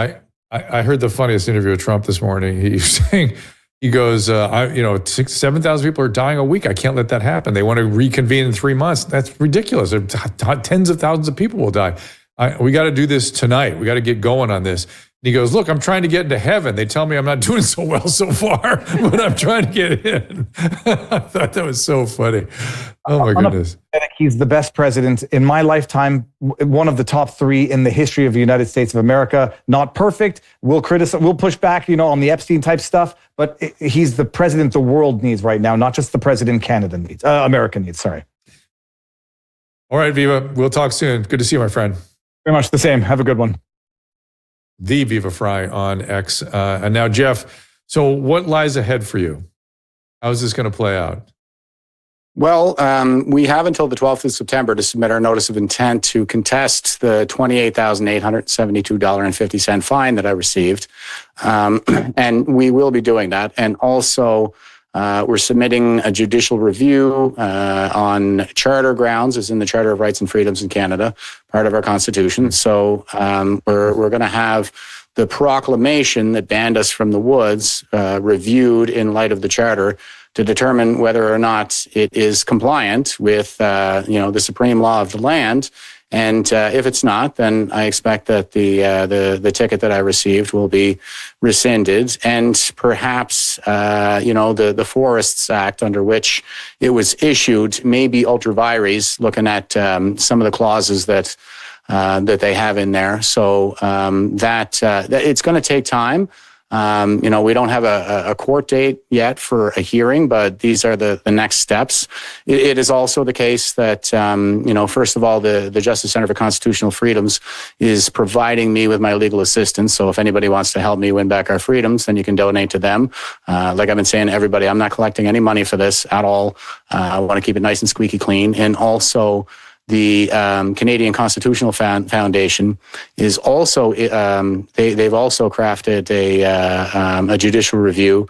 A: I heard the funniest interview with Trump this morning. He's saying, he goes, 7,000 people are dying a week. I can't let that happen. They want to reconvene in 3 months. That's ridiculous. Tens of thousands of people will die. We got to do this tonight. We got to get going on this. And he goes, look, I'm trying to get into heaven. They tell me I'm not doing so well so far, but I'm trying to get in. I thought that was so funny. Oh, my goodness.
B: He's the best president in my lifetime, one of the top 3 in the history of the United States of America. Not perfect. We'll push back, on the Epstein type stuff, but he's the president the world needs right now, not just the president America needs, sorry.
A: All right, Viva, we'll talk soon. Good to see you, my friend.
B: Very much the same. Have a good one.
A: The Viva Frei on X. And now, Jeff, so what lies ahead for you? How is this going to play out?
G: Well, we have until the 12th of September to submit our notice of intent to contest the $28,872.50 fine that I received. And we will be doing that. And also, we're submitting a judicial review on charter grounds, as in the Charter of Rights and Freedoms in Canada, part of our Constitution. So we're going to have the proclamation that banned us from the woods reviewed in light of the Charter to determine whether or not it is compliant with the supreme law of the land. And if it's not, then I expect that the ticket that I received will be rescinded, and perhaps the Forests Act under which it was issued may be ultra vires, looking at some of the clauses that they have in there. So that it's going to take time. We don't have a court date yet for a hearing, but these are the next steps. It is also the case that, first of all, the Justice Center for Constitutional Freedoms is providing me with my legal assistance. So if anybody wants to help me win back our freedoms, then you can donate to them. Like I've been saying to everybody, I'm not collecting any money for this at all. I want to keep it nice and squeaky clean. And also, the Canadian Constitutional Foundation is also they've also crafted a judicial review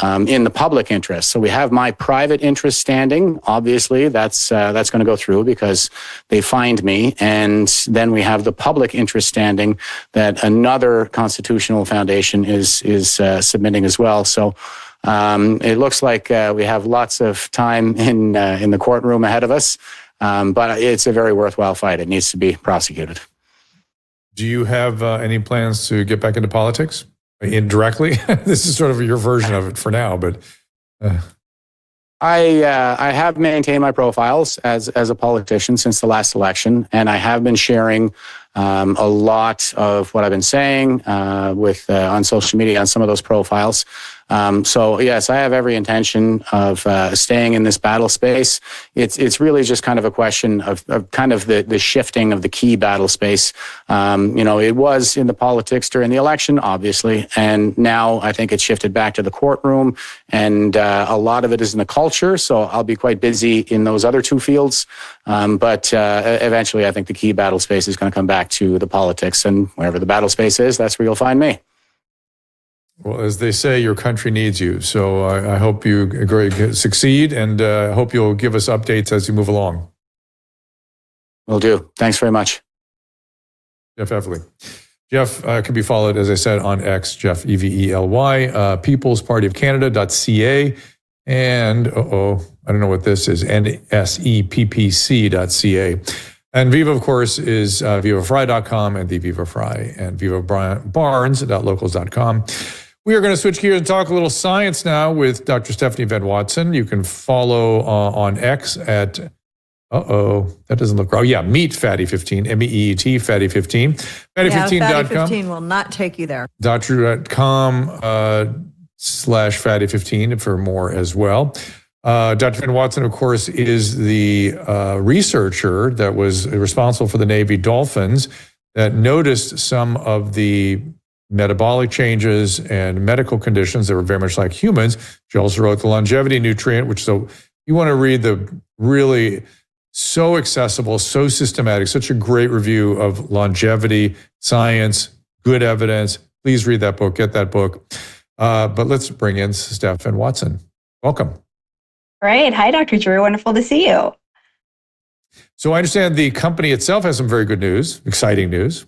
G: in the public interest. So we have my private interest standing. Obviously, that's going to go through because they fined me, and then we have the public interest standing that another constitutional foundation is submitting as well. So. It looks like we have lots of time in the courtroom ahead of us. But it's a very worthwhile fight. It needs to be prosecuted.
A: Do you have any plans to get back into politics indirectly? This is sort of your version of it for now, but
G: I have maintained my profiles as a politician since the last election, and I have been sharing a lot of what I've been saying on social media on some of those profiles. So yes, I have every intention of staying in this battle space. It's really just kind of a question of kind of the shifting of the key battle space. It was in the politics during the election, obviously, and now I think it's shifted back to the courtroom, and a lot of it is in the culture. So I'll be quite busy in those other two fields. But eventually, I think the key battle space is going to come back to the politics, and wherever the battle space is, that's where you'll find me.
A: Well, as they say, your country needs you. So I hope you succeed, and I hope you'll give us updates as you move along.
G: Will do. Thanks very much.
A: Jeff Evely. Jeff can be followed, as I said, on X, Jeff, Evely, peoplespartyofcanada.ca, and, I don't know what this is, nseppc.ca. And Viva, of course, is vivafrei.com and the Viva Frei, and vivabarnes.locals.com. We are going to switch gears and talk a little science now with Dr. Stephanie Van Watson. You can follow on X at, that doesn't look right. Oh, yeah, Meet Fatty15, MEET, Fatty15. Fatty15.com.
C: Fatty15 will not take you there.
A: Doctor.com /Fatty15 for more as well. Dr. Van Watson, of course, is the researcher that was responsible for the Navy Dolphins that noticed some of the metabolic changes and medical conditions that were very much like humans. She also wrote The Longevity Nutrient, which, so you want to read the really so accessible, so systematic, such a great review of longevity, science, good evidence. Please read that book, get that book. But let's bring in Steph Van Watson. Welcome.
H: Great. Hi, Dr. Drew. Wonderful to see you.
A: So I understand the company itself has some very good news, exciting news.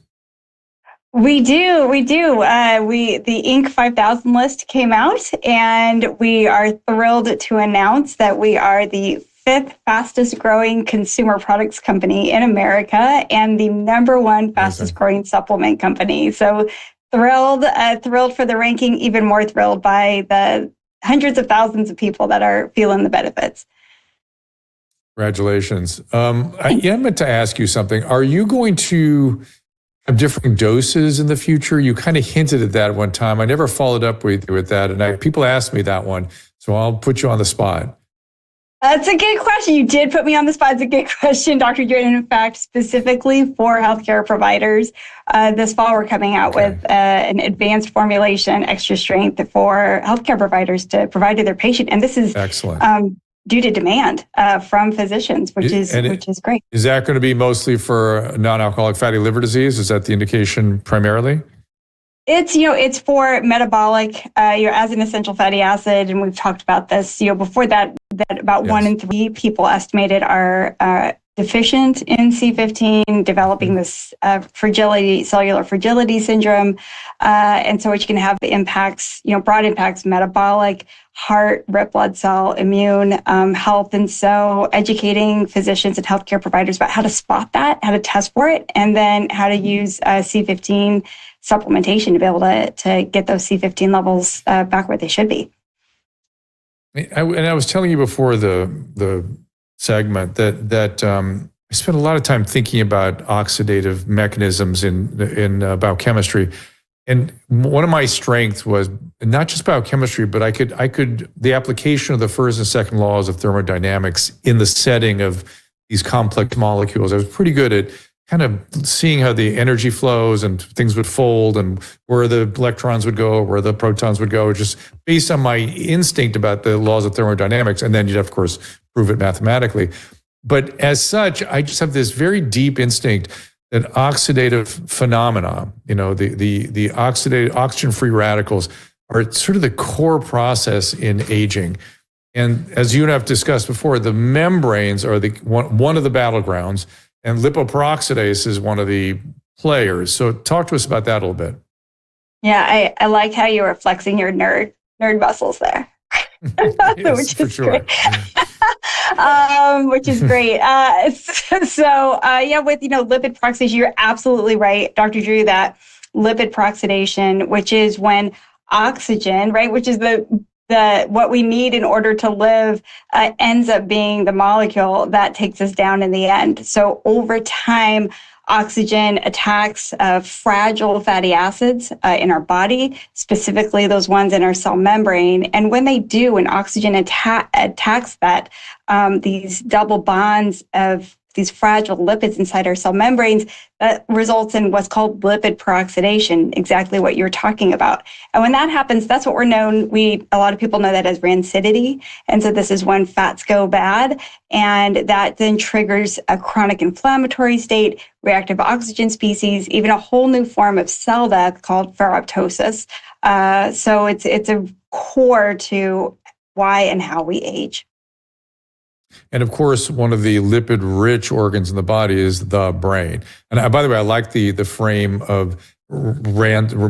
H: We do. The Inc. 5000 list came out, and we are thrilled to announce that we are the 5th fastest growing consumer products company in America and the #1 fastest growing supplement company. So thrilled for the ranking, even more thrilled by the hundreds of thousands of people that are feeling the benefits.
A: Congratulations. I meant to ask you something. Are you going to have different doses in the future? You kind of hinted at that one time. I never followed up with that. And people asked me that one. So I'll put you on the spot.
H: That's a good question. You did put me on the spot. It's a good question, Dr. Jordan. In fact, specifically for healthcare providers, this fall we're coming out with an advanced formulation, extra strength for healthcare providers to provide to their patient. And this is excellent. Due to demand from physicians, which is great.
A: Is that going to be mostly for non-alcoholic fatty liver disease? Is that the indication primarily?
H: It's for metabolic, as an essential fatty acid, and we've talked about this. Before that about 1 in 3 people estimated are deficient in C15, developing this cellular fragility syndrome, and so which can have impacts, broad impacts, metabolic, heart, red blood cell, immune health, and so educating physicians and healthcare providers about how to spot that, how to test for it, and then how to use C15 supplementation to be able to get those C15 levels back where they should be.
A: And I was telling you before the segment that I spent a lot of time thinking about oxidative mechanisms in biochemistry. And one of my strengths was not just biochemistry, but I could the application of the first and second laws of thermodynamics in the setting of these complex molecules. I was pretty good at kind of seeing how the energy flows and things would fold and where the electrons would go, where the protons would go, just based on my instinct about the laws of thermodynamics. And then you'd, of course, prove it mathematically. But as such, I just have this very deep instinct that oxidative phenomena, the oxidative oxygen-free radicals are sort of the core process in aging. And as you and I have discussed before, the membranes are one of the battlegrounds, and lipoperoxidase is one of the players. So talk to us about that a little bit.
H: Yeah, I like how you were flexing your nerd muscles there.
A: Yes,
H: which
A: for
H: is
A: sure.
H: Great. Which is great. With lipid peroxidation, you're absolutely right, Dr. Drew, that lipid peroxidation, which is when oxygen, right, which is the what we need in order to live, ends up being the molecule that takes us down in the end. So over time, oxygen attacks fragile fatty acids in our body, specifically those ones in our cell membrane. And when they do, when oxygen attacks that, these double bonds of these fragile lipids inside our cell membranes, that results in what's called lipid peroxidation, exactly what you're talking about. And when that happens, that's what we're known, a lot of people know that as rancidity. And so this is when fats go bad, and that then triggers a chronic inflammatory state, reactive oxygen species, even a whole new form of cell death called ferroptosis. So it's a core to why and how we age.
A: And of course, one of the lipid-rich organs in the body is the brain. And by the way, I like the frame of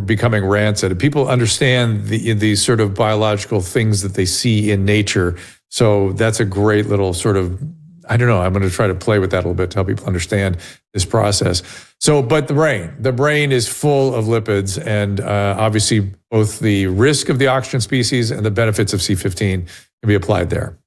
A: becoming rancid. People understand the sort of biological things that they see in nature. So that's a great little sort of, I don't know, I'm going to try to play with that a little bit to help people understand this process. So, but the brain is full of lipids, and obviously both the risk of the oxygen species and the benefits of C15 can be applied there.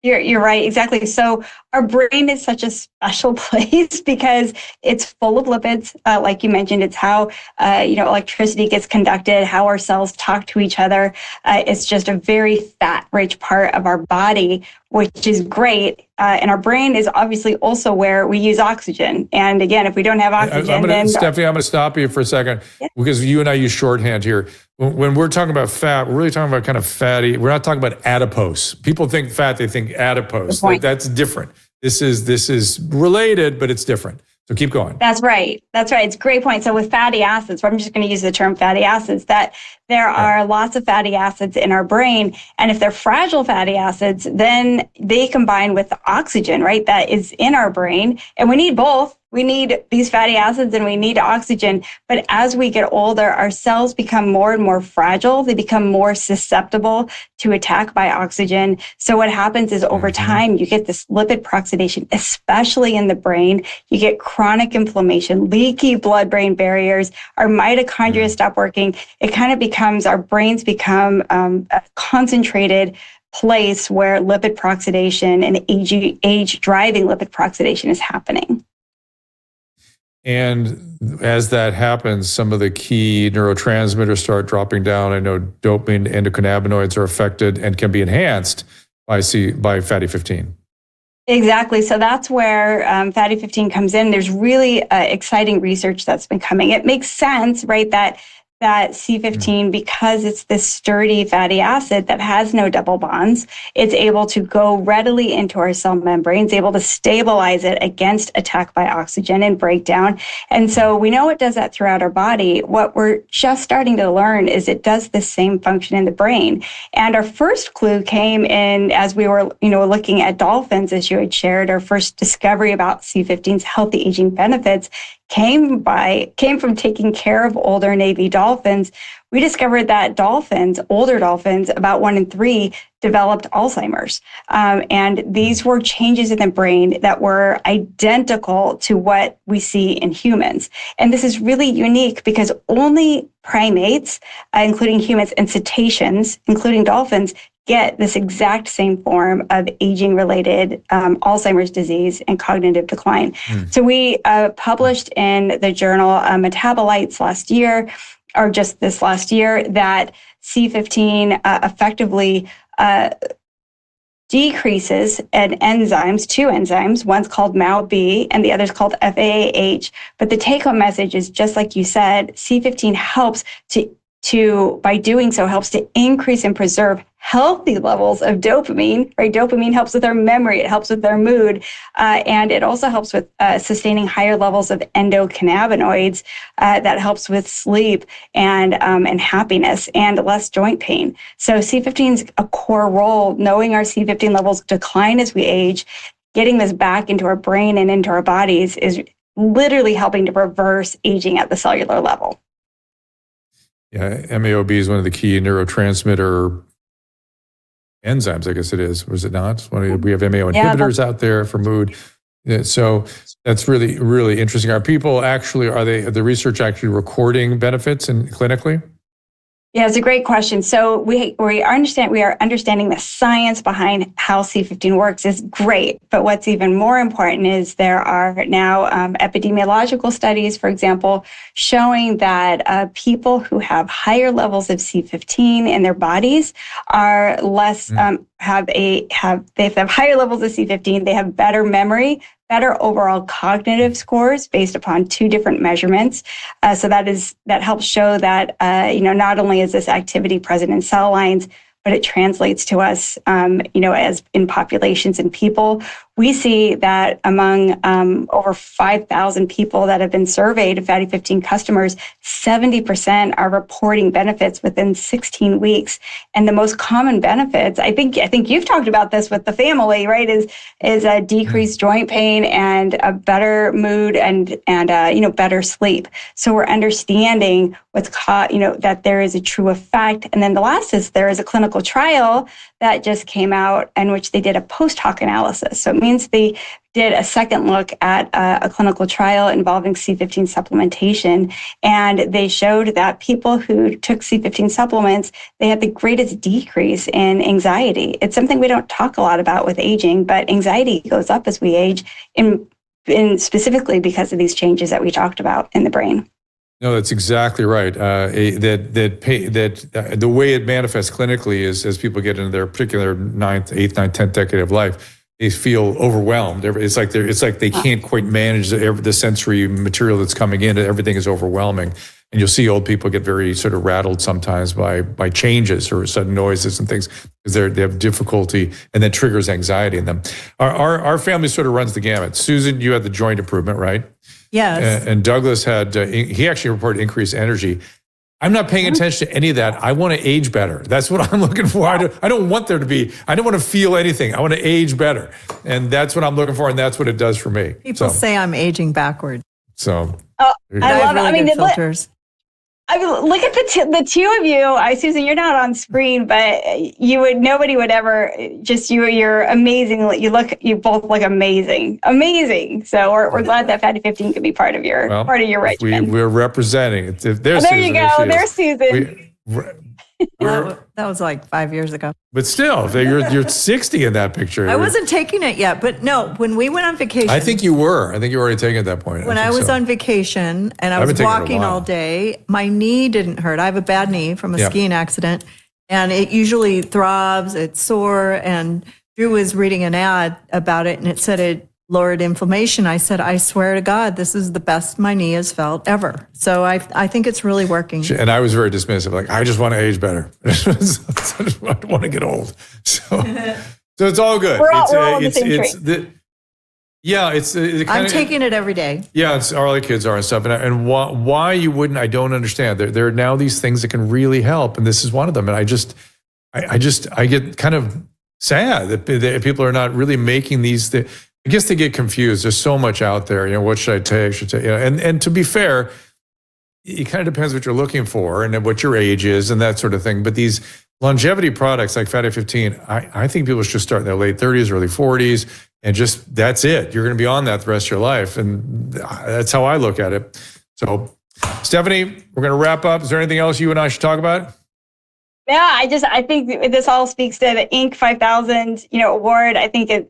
H: You're right, exactly. So our brain is such a special place because it's full of lipids. Like you mentioned, it's how electricity gets conducted, how our cells talk to each other. It's just a very fat-rich part of our body, which is great. And our brain is obviously also where we use oxygen. And again, if we don't have oxygen, then
A: Stephanie, I'm going to stop you for a second because you and I use shorthand here. When we're talking about fat, we're really talking about kind of fatty. We're not talking about adipose. People think fat, they think adipose. That's different. This is related, but it's different. So keep going.
H: That's right. It's a great point. So with fatty acids, I'm just going to use the term fatty acids, that there are lots of fatty acids in our brain. And if they're fragile fatty acids, then they combine with the oxygen, right, that is in our brain. And we need both. We need these fatty acids and we need oxygen. But as we get older, our cells become more and more fragile. They become more susceptible to attack by oxygen. So what happens is over time, you get this lipid peroxidation, especially in the brain. You get chronic inflammation, leaky blood-brain barriers. Our mitochondria stop working. It kind of becomes, our brains become a concentrated place where lipid peroxidation and age-driving lipid peroxidation is happening.
A: And as that happens, some of the key neurotransmitters start dropping down. I know dopamine, endocannabinoids are affected and can be enhanced by fatty 15.
H: Exactly. So that's where fatty 15 comes in. There's really exciting research that's been coming. It makes sense, right, that C15, because it's this sturdy fatty acid that has no double bonds, it's able to go readily into our cell membranes, able to stabilize it against attack by oxygen and breakdown. And so we know it does that throughout our body. What we're just starting to learn is it does the same function in the brain. And our first clue came in as we were, looking at dolphins, as you had shared. Our first discovery about C15's healthy aging benefits came from taking care of older Navy dolphins. We discovered that older dolphins, about 1 in 3, developed Alzheimer's. And these were changes in the brain that were identical to what we see in humans. And this is really unique because only primates, including humans, and cetaceans, including dolphins, get this exact same form of aging-related Alzheimer's disease and cognitive decline. So we published in the journal Metabolites last year, or just this last year, that C15 effectively decreases two enzymes. One's called MAO-B and the other's called FAAH. But the take-home message is, just like you said, C15 helps by doing so, helps to increase and preserve healthy levels of dopamine, right? Dopamine helps with our memory, it helps with our mood, and it also helps with sustaining higher levels of endocannabinoids that helps with sleep and happiness and less joint pain. So C15 is a core role. Knowing our C15 levels decline as we age, getting this back into our brain and into our bodies is literally helping to reverse aging at the cellular level.
A: Yeah, MAO-B is one of the key neurotransmitter enzymes, I guess it is. Was it not? We have MAO inhibitors out there for mood. Yeah, so that's really, really interesting. Are the research actually recording benefits clinically?
H: Yeah, it's a great question. So we are understanding the science behind how C15 works is great. But what's even more important is there are now epidemiological studies, for example, showing that people who have higher levels of C15 in their bodies are less have higher levels of C15. They have better memory, better overall cognitive scores based upon 2 different measurements. So that helps show that not only is this activity present in cell lines, but it translates to us, as in populations and people. We see that among over 5,000 people that have been surveyed, fatty 15 customers, 70% are reporting benefits within 16 weeks. And the most common benefits, I think you've talked about this with the family, right? Is a decreased joint pain and a better mood and better sleep. So we're understanding that there is a true effect. And then the last is there is a clinical trial that just came out in which they did a post hoc analysis. So it means they did a second look at a clinical trial involving C15 supplementation, and they showed that people who took C15 supplements, they had the greatest decrease in anxiety. It's something we don't talk a lot about with aging, but anxiety goes up as we age, in specifically because of these changes that we talked about in the brain.
A: No, that's exactly right. The way it manifests clinically is as people get into their particular 9th, 8th, 9th, 10th decade of life, they feel overwhelmed. It's like they can't quite manage the sensory material that's coming in. Everything is overwhelming. And you'll see old people get very sort of rattled sometimes by changes or sudden noises and things because they have difficulty, and that triggers anxiety in them. Our family sort of runs the gamut. Susan, you had the joint improvement, right?
C: Yes.
A: And Douglas had, he actually reported increased energy. I'm not paying attention to any of that. I want to age better. That's what I'm looking for. I don't want there to be, I don't want to feel anything. I want to age better. And that's what I'm looking for. And that's what it does for me.
C: People say I'm aging backwards.
A: So.
H: Oh, I love it.
C: Really good filters.
H: Look at the two of you. Susan, you're not on screen, but nobody would ever you're amazing. You both look amazing. So we're glad that Fatty 15 could be part of your regimen.
A: We're representing it.
H: There you go. There's Susan.
C: That was like 5 years ago.
A: But still, you're 60 in that picture.
C: I wasn't taking it yet, but no, when we went on vacation.
A: I think you were. I think you were already taking it at that point.
C: When I was on vacation and I was walking all day, my knee didn't hurt. I have a bad knee from a skiing accident, and it usually throbs, it's sore. And Drew was reading an ad about it, and it said it lowered inflammation. I said, I swear to God, this is the best my knee has felt ever. So I think it's really working.
A: And I was very dismissive, like, I just want to age better. I don't want to get old. So it's all good.
H: We're all on the same train.
A: I'm
C: taking it every day.
A: Yeah, it's all the kids are and stuff. And why you wouldn't, I don't understand. There are now these things that can really help, and this is one of them. And I get kind of sad that people are not really making these. I guess they get confused. There's so much out there. What should I take? And to be fair, it kind of depends what you're looking for and what your age is and that sort of thing. But these longevity products like Fatty 15, I think people should start in their late 30s, early 40s, and just that's it. You're going to be on that the rest of your life, and that's how I look at it. So, Stephanie, we're going to wrap up. Is there anything else you and I should talk about?
H: Yeah, I think this all speaks to the Inc. 5000 award. I think there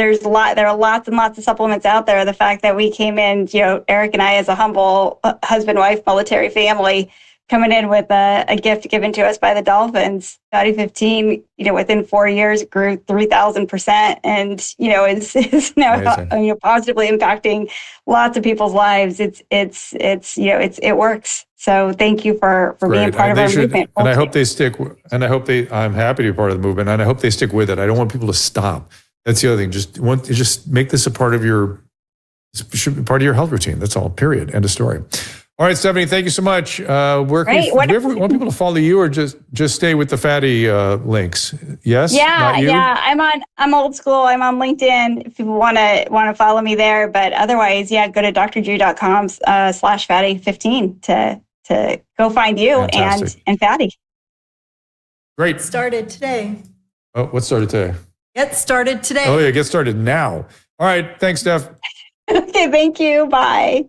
H: are lots and lots of supplements out there. The fact that we came in, Eric and I, as a humble husband, wife, military family, coming in with a gift given to us by the Dolphins. Fatty 15, within 4 years grew 3,000%, and is now positively impacting lots of people's lives. It works. So thank you for being part of our movement.
A: And I hope they stick. And I'm happy to be part of the movement, and I hope they stick with it. I don't want people to stop. That's the other thing. Just make this a part of your health routine. That's all. Period. End of story. All right, Stephanie, thank you so much. Do you ever want people to follow you, or just stay with the fatty links? Yes.
H: Yeah. I'm old school. I'm on LinkedIn. If people want to follow me there, but otherwise, go to drdrew.com/fatty15 to go find you and Fatty.
A: Great.
C: Started today.
A: Oh, what started today?
C: Get started today.
A: Oh yeah, get started now. All right, thanks, Steph.
H: Okay, thank you. Bye.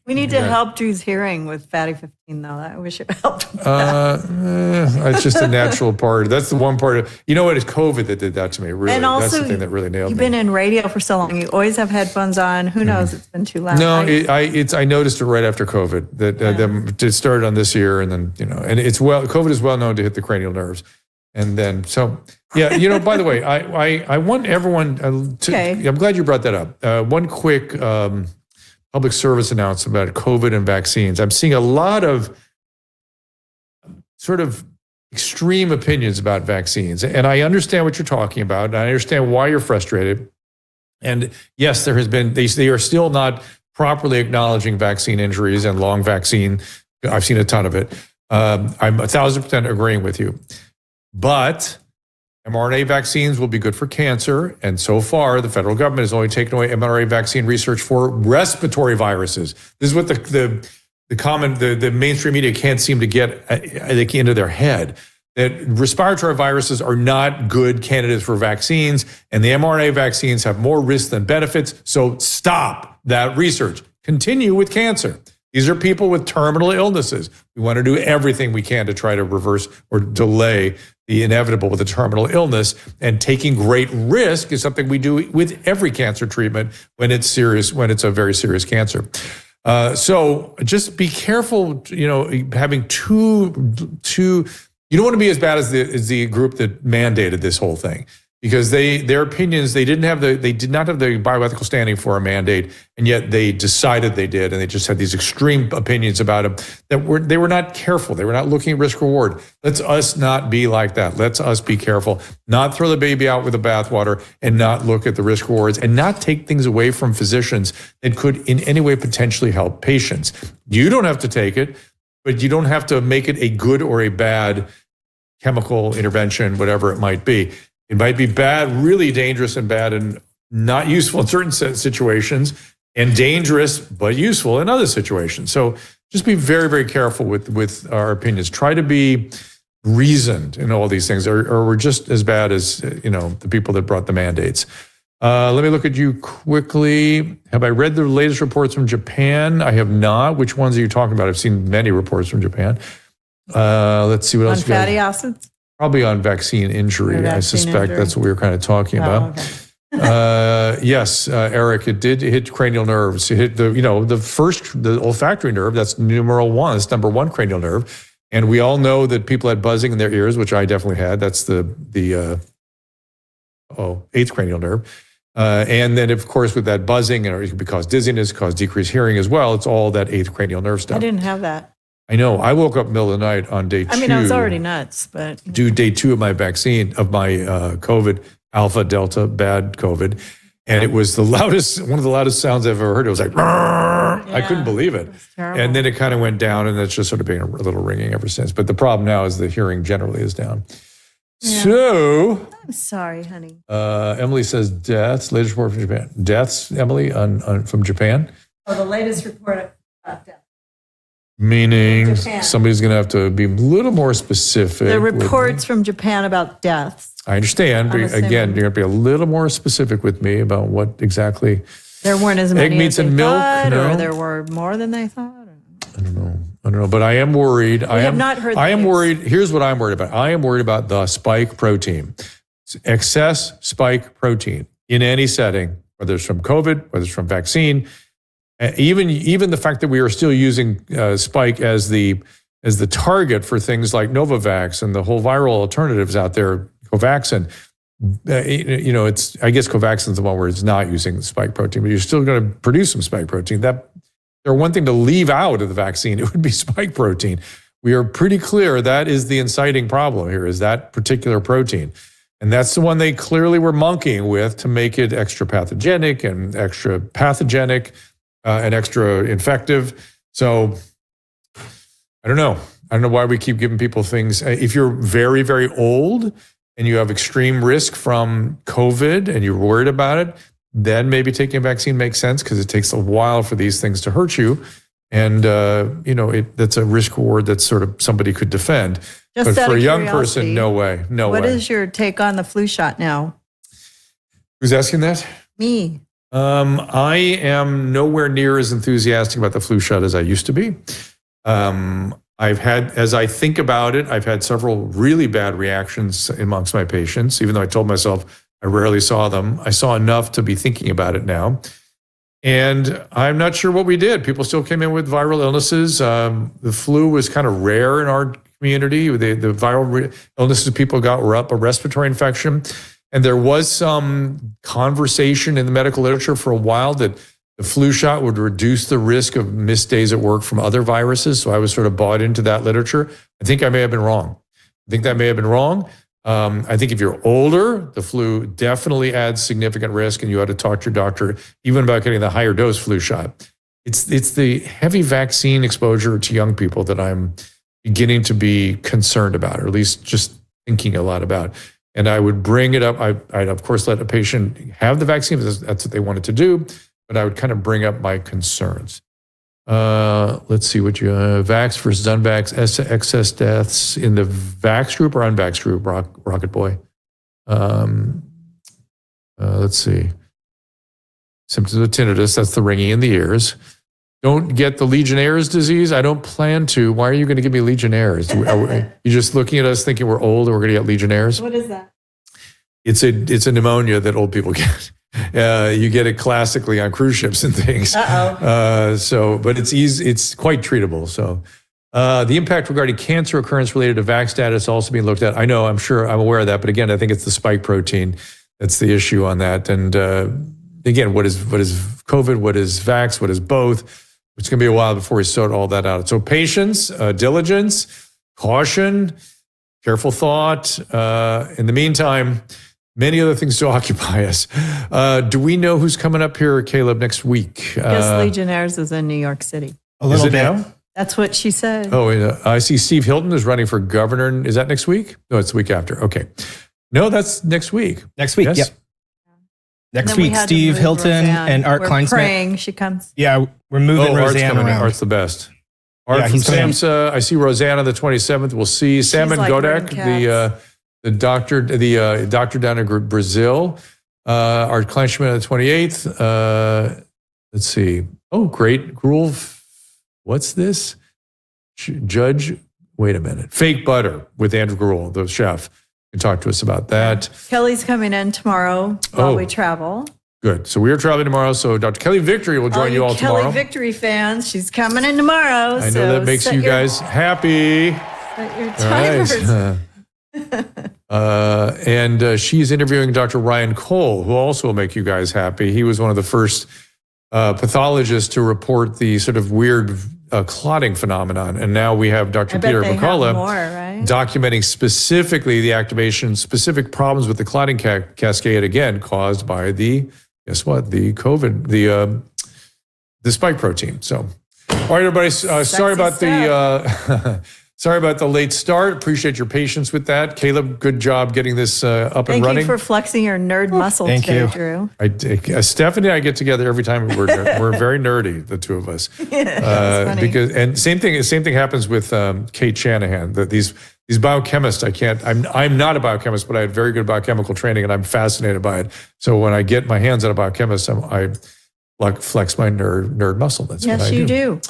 C: We need to help Drew's hearing with Fatty 15, though. I wish it helped.
A: It's just a natural part. That's the one part. It's COVID that did that to me. Really,
C: and also,
A: that's the thing that really nailed me.
C: You've been in radio for so long. You always have headphones on. Who knows? It's been too loud.
A: No, I noticed it right after COVID that it started on this year, and then and COVID is well known to hit the cranial nerves, and then by the way, I want everyone to. Okay. I'm glad you brought that up. One quick. Public service announcement about COVID and vaccines. I'm seeing a lot of sort of extreme opinions about vaccines. And I understand what you're talking about. And I understand why you're frustrated. And yes, there has been, they are still not properly acknowledging vaccine injuries and long vaccine. I've seen a ton of it. I'm 1,000% agreeing with you. But mRNA vaccines will be good for cancer, and so far, the federal government has only taken away mRNA vaccine research for respiratory viruses. This is what the mainstream media can't seem to get into their head. that respiratory viruses are not good candidates for vaccines, and the mRNA vaccines have more risks than benefits. So stop that research. Continue with cancer. These are people with terminal illnesses. We want to do everything we can to try to reverse or delay the inevitable with a terminal illness. And taking great risk is something we do with every cancer treatment when it's serious, when it's a very serious cancer. So just be careful, having two. You don't want to be as bad as the group that mandated this whole thing, because their opinions, they did not have the bioethical standing for a mandate, and yet they decided they did, and they just had these extreme opinions about them that they were not careful. They were not looking at risk reward. Let's us not be like that. Let's us be careful, not throw the baby out with the bathwater, and not look at the risk rewards, and not take things away from physicians that could in any way potentially help patients. You don't have to take it, but you don't have to make it a good or a bad chemical intervention, whatever it might be. It might be bad, really dangerous and bad and not useful in certain situations, and dangerous but useful in other situations. So just be very, very careful with our opinions. Try to be reasoned in all these things, or we're just as bad as the people that brought the mandates. Let me look at you quickly. Have I read the latest reports from Japan? I have not. Which ones are you talking about? I've seen many reports from Japan. Let's see what else.
C: On fatty acids?
A: Probably on vaccine injury. I suspect that's what we were kind of talking about. Okay. Yes, Eric, it did hit cranial nerves. It hit the olfactory nerve. That's numeral one. It's number one cranial nerve. And we all know that people had buzzing in their ears, which I definitely had. That's the eighth cranial nerve. And then, of course, with that buzzing, it could cause dizziness, cause decreased hearing as well. It's all that eighth cranial nerve stuff.
C: I didn't have that.
A: I know. I woke up middle of the night on day 2.
C: I mean, I was already nuts, but
A: do day 2 of my vaccine, of my COVID, alpha, delta, bad COVID. And it was one of the loudest sounds I've ever heard. It was like, I couldn't believe it. And then it kind of went down, and it's just sort of been a little ringing ever since. But the problem now is the hearing generally is down. Yeah. So.
C: I'm sorry, honey.
A: Emily says deaths, latest report from Japan. Deaths, Emily, from Japan?
C: Oh, the latest report about death.
A: Meaning somebody's going to have to be a little more specific.
C: The reports from Japan about deaths.
A: I understand. But again, you're going to be a little more specific with me about what exactly.
C: There weren't as many
A: egg meats
C: as
A: and milk,
C: thought,
A: no?
C: Or there were more than they thought.
A: I don't know. But I am worried. I am not heard. I am worried. Here's what I'm worried about. I am worried about the spike protein. Excess spike protein in any setting, whether it's from COVID, whether it's from vaccine. Even the fact that we are still using spike as the target for things like Novavax and the whole viral alternatives out there, Covaxin. It's, I guess Covaxin's the one where it's not using the spike protein, but you're still going to produce some spike protein. They're one thing to leave out of the vaccine. It would be spike protein. We are pretty clear that is the inciting problem here, is that particular protein. And that's the one they clearly were monkeying with to make it extra pathogenic and extra pathogenic. And extra infective. So I don't know. I don't know why we keep giving people things. If you're very, very old and you have extreme risk from COVID and you're worried about it, then maybe taking a vaccine makes sense, because it takes a while for these things to hurt you. And, that's a risk reward that sort of somebody could defend. But for a young person, no way.
C: What is your take on the flu shot now?
A: Who's asking that?
C: Me.
A: I am nowhere near as enthusiastic about the flu shot as I used to be. As I think about it, I've had several really bad reactions amongst my patients, even though I told myself I rarely saw them. I saw enough to be thinking about it now. And I'm not sure what we did. People still came in with viral illnesses. The flu was kind of rare in our community. The viral illnesses people got were up a respiratory infection. And there was some conversation in the medical literature for a while that the flu shot would reduce the risk of missed days at work from other viruses. So I was sort of bought into that literature. I think I may have been wrong. I think if you're older, the flu definitely adds significant risk, and you ought to talk to your doctor even about getting the higher dose flu shot. It's the heavy vaccine exposure to young people that I'm beginning to be concerned about, or at least just thinking a lot about. And I would bring it up. I'd of course let a patient have the vaccine if that's what they wanted to do, but I would kind of bring up my concerns. Let's see what you vax versus unvax, excess deaths in the vax group or unvax group, Rocket Boy. Let's see. Symptoms of tinnitus, that's the ringing in the ears. Don't get the Legionnaire's disease. I don't plan to. Why are you going to give me Legionnaire's? You're just looking at us thinking we're old and we're going to get Legionnaire's?
C: What is that?
A: It's a pneumonia that old people get. You get it classically on cruise ships and things. But it's easy. It's quite treatable. So the impact regarding cancer occurrence related to vax status also being looked at. I know, I'm aware of that. But again, I think it's the spike protein that's the issue on that. And again, what is COVID? What is vax? What is both? It's going to be a while before we sort all that out. So patience, diligence, caution, careful thought. In the meantime, many other things to occupy us. Do we know who's coming up here, Caleb, next week?
C: I guess Legionnaire's is in New York City.
I: A little bit.
A: Now?
C: That's what she said.
A: Oh, I see Steve Hilton is running for governor. Is that next week? No, it's the week after. Okay. No, that's next week.
I: Next week,
A: yes?
I: yep. Next week, Steve Hilton and Art Kleinsmith.
C: Praying she comes.
I: Yeah, we're moving Roseanne around.
A: Art's the best. Art from SAMHSA. I see Rosanna the 27th. We'll see Sam and
C: like
A: Godek, the doctor down in Brazil. Art Kleinschmidt on the 28th. Let's see. Oh, great. Gruel. What's this? Judge. Wait a minute. Fake butter with Andrew Gruel, the chef. You can talk to us about that.
C: Kelly's coming in tomorrow while we travel.
A: Good. So we are traveling tomorrow. So Dr. Kelly Victory will join you all tomorrow.
C: Kelly Victory fans, she's coming in tomorrow.
A: I know that makes you guys happy.
C: Set your timers.
A: And she's interviewing Dr. Ryan Cole, who also will make you guys happy. He was one of the first pathologists to report the sort of weird clotting phenomenon. And now we have Dr. Peter McCullough documenting specifically the activation, specific problems with the clotting cascade, again, caused by the COVID, the spike protein. So, all right, everybody, sorry about the late start. Appreciate your patience with that. Caleb, good job getting this up and running.
C: Thank you for flexing your nerd muscle today, Drew.
A: Stephanie and I get together every time. We're very nerdy, the two of us.
C: That's funny.
A: And same thing happens with Kate Shanahan. That these biochemists, I'm not a biochemist, but I had very good biochemical training, and I'm fascinated by it. So when I get my hands on a biochemist, I flex my nerd muscle. That's what I do. Yes, you do.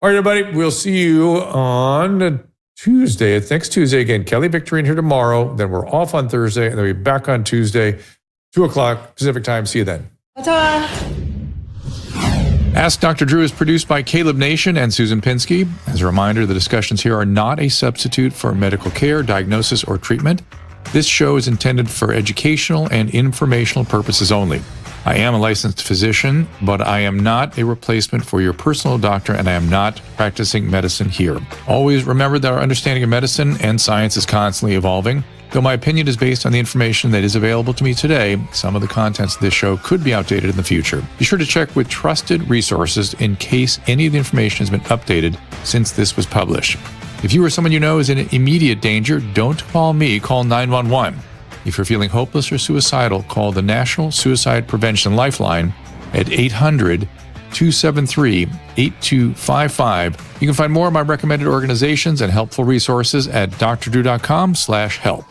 A: All right, everybody, we'll see you on Tuesday. It's next Tuesday again. Kelly Victory in here tomorrow. Then we're off on Thursday, and then we'll be back on Tuesday, 2:00 Pacific time. See you then. Ta-ta. Ask Dr. Drew is produced by Caleb Nation and Susan Pinsky. As a reminder, the discussions here are not a substitute for medical care, diagnosis, or treatment. This show is intended for educational and informational purposes only. I am a licensed physician, but I am not a replacement for your personal doctor, and I am not practicing medicine here. Always remember that our understanding of medicine and science is constantly evolving. Though my opinion is based on the information that is available to me today, some of the contents of this show could be outdated in the future. Be sure to check with trusted resources in case any of the information has been updated since this was published. If you or someone you know is in immediate danger, don't call me, call 911. If you're feeling hopeless or suicidal, call the National Suicide Prevention Lifeline at 800-273-8255. You can find more of my recommended organizations and helpful resources at drdrew.com/help.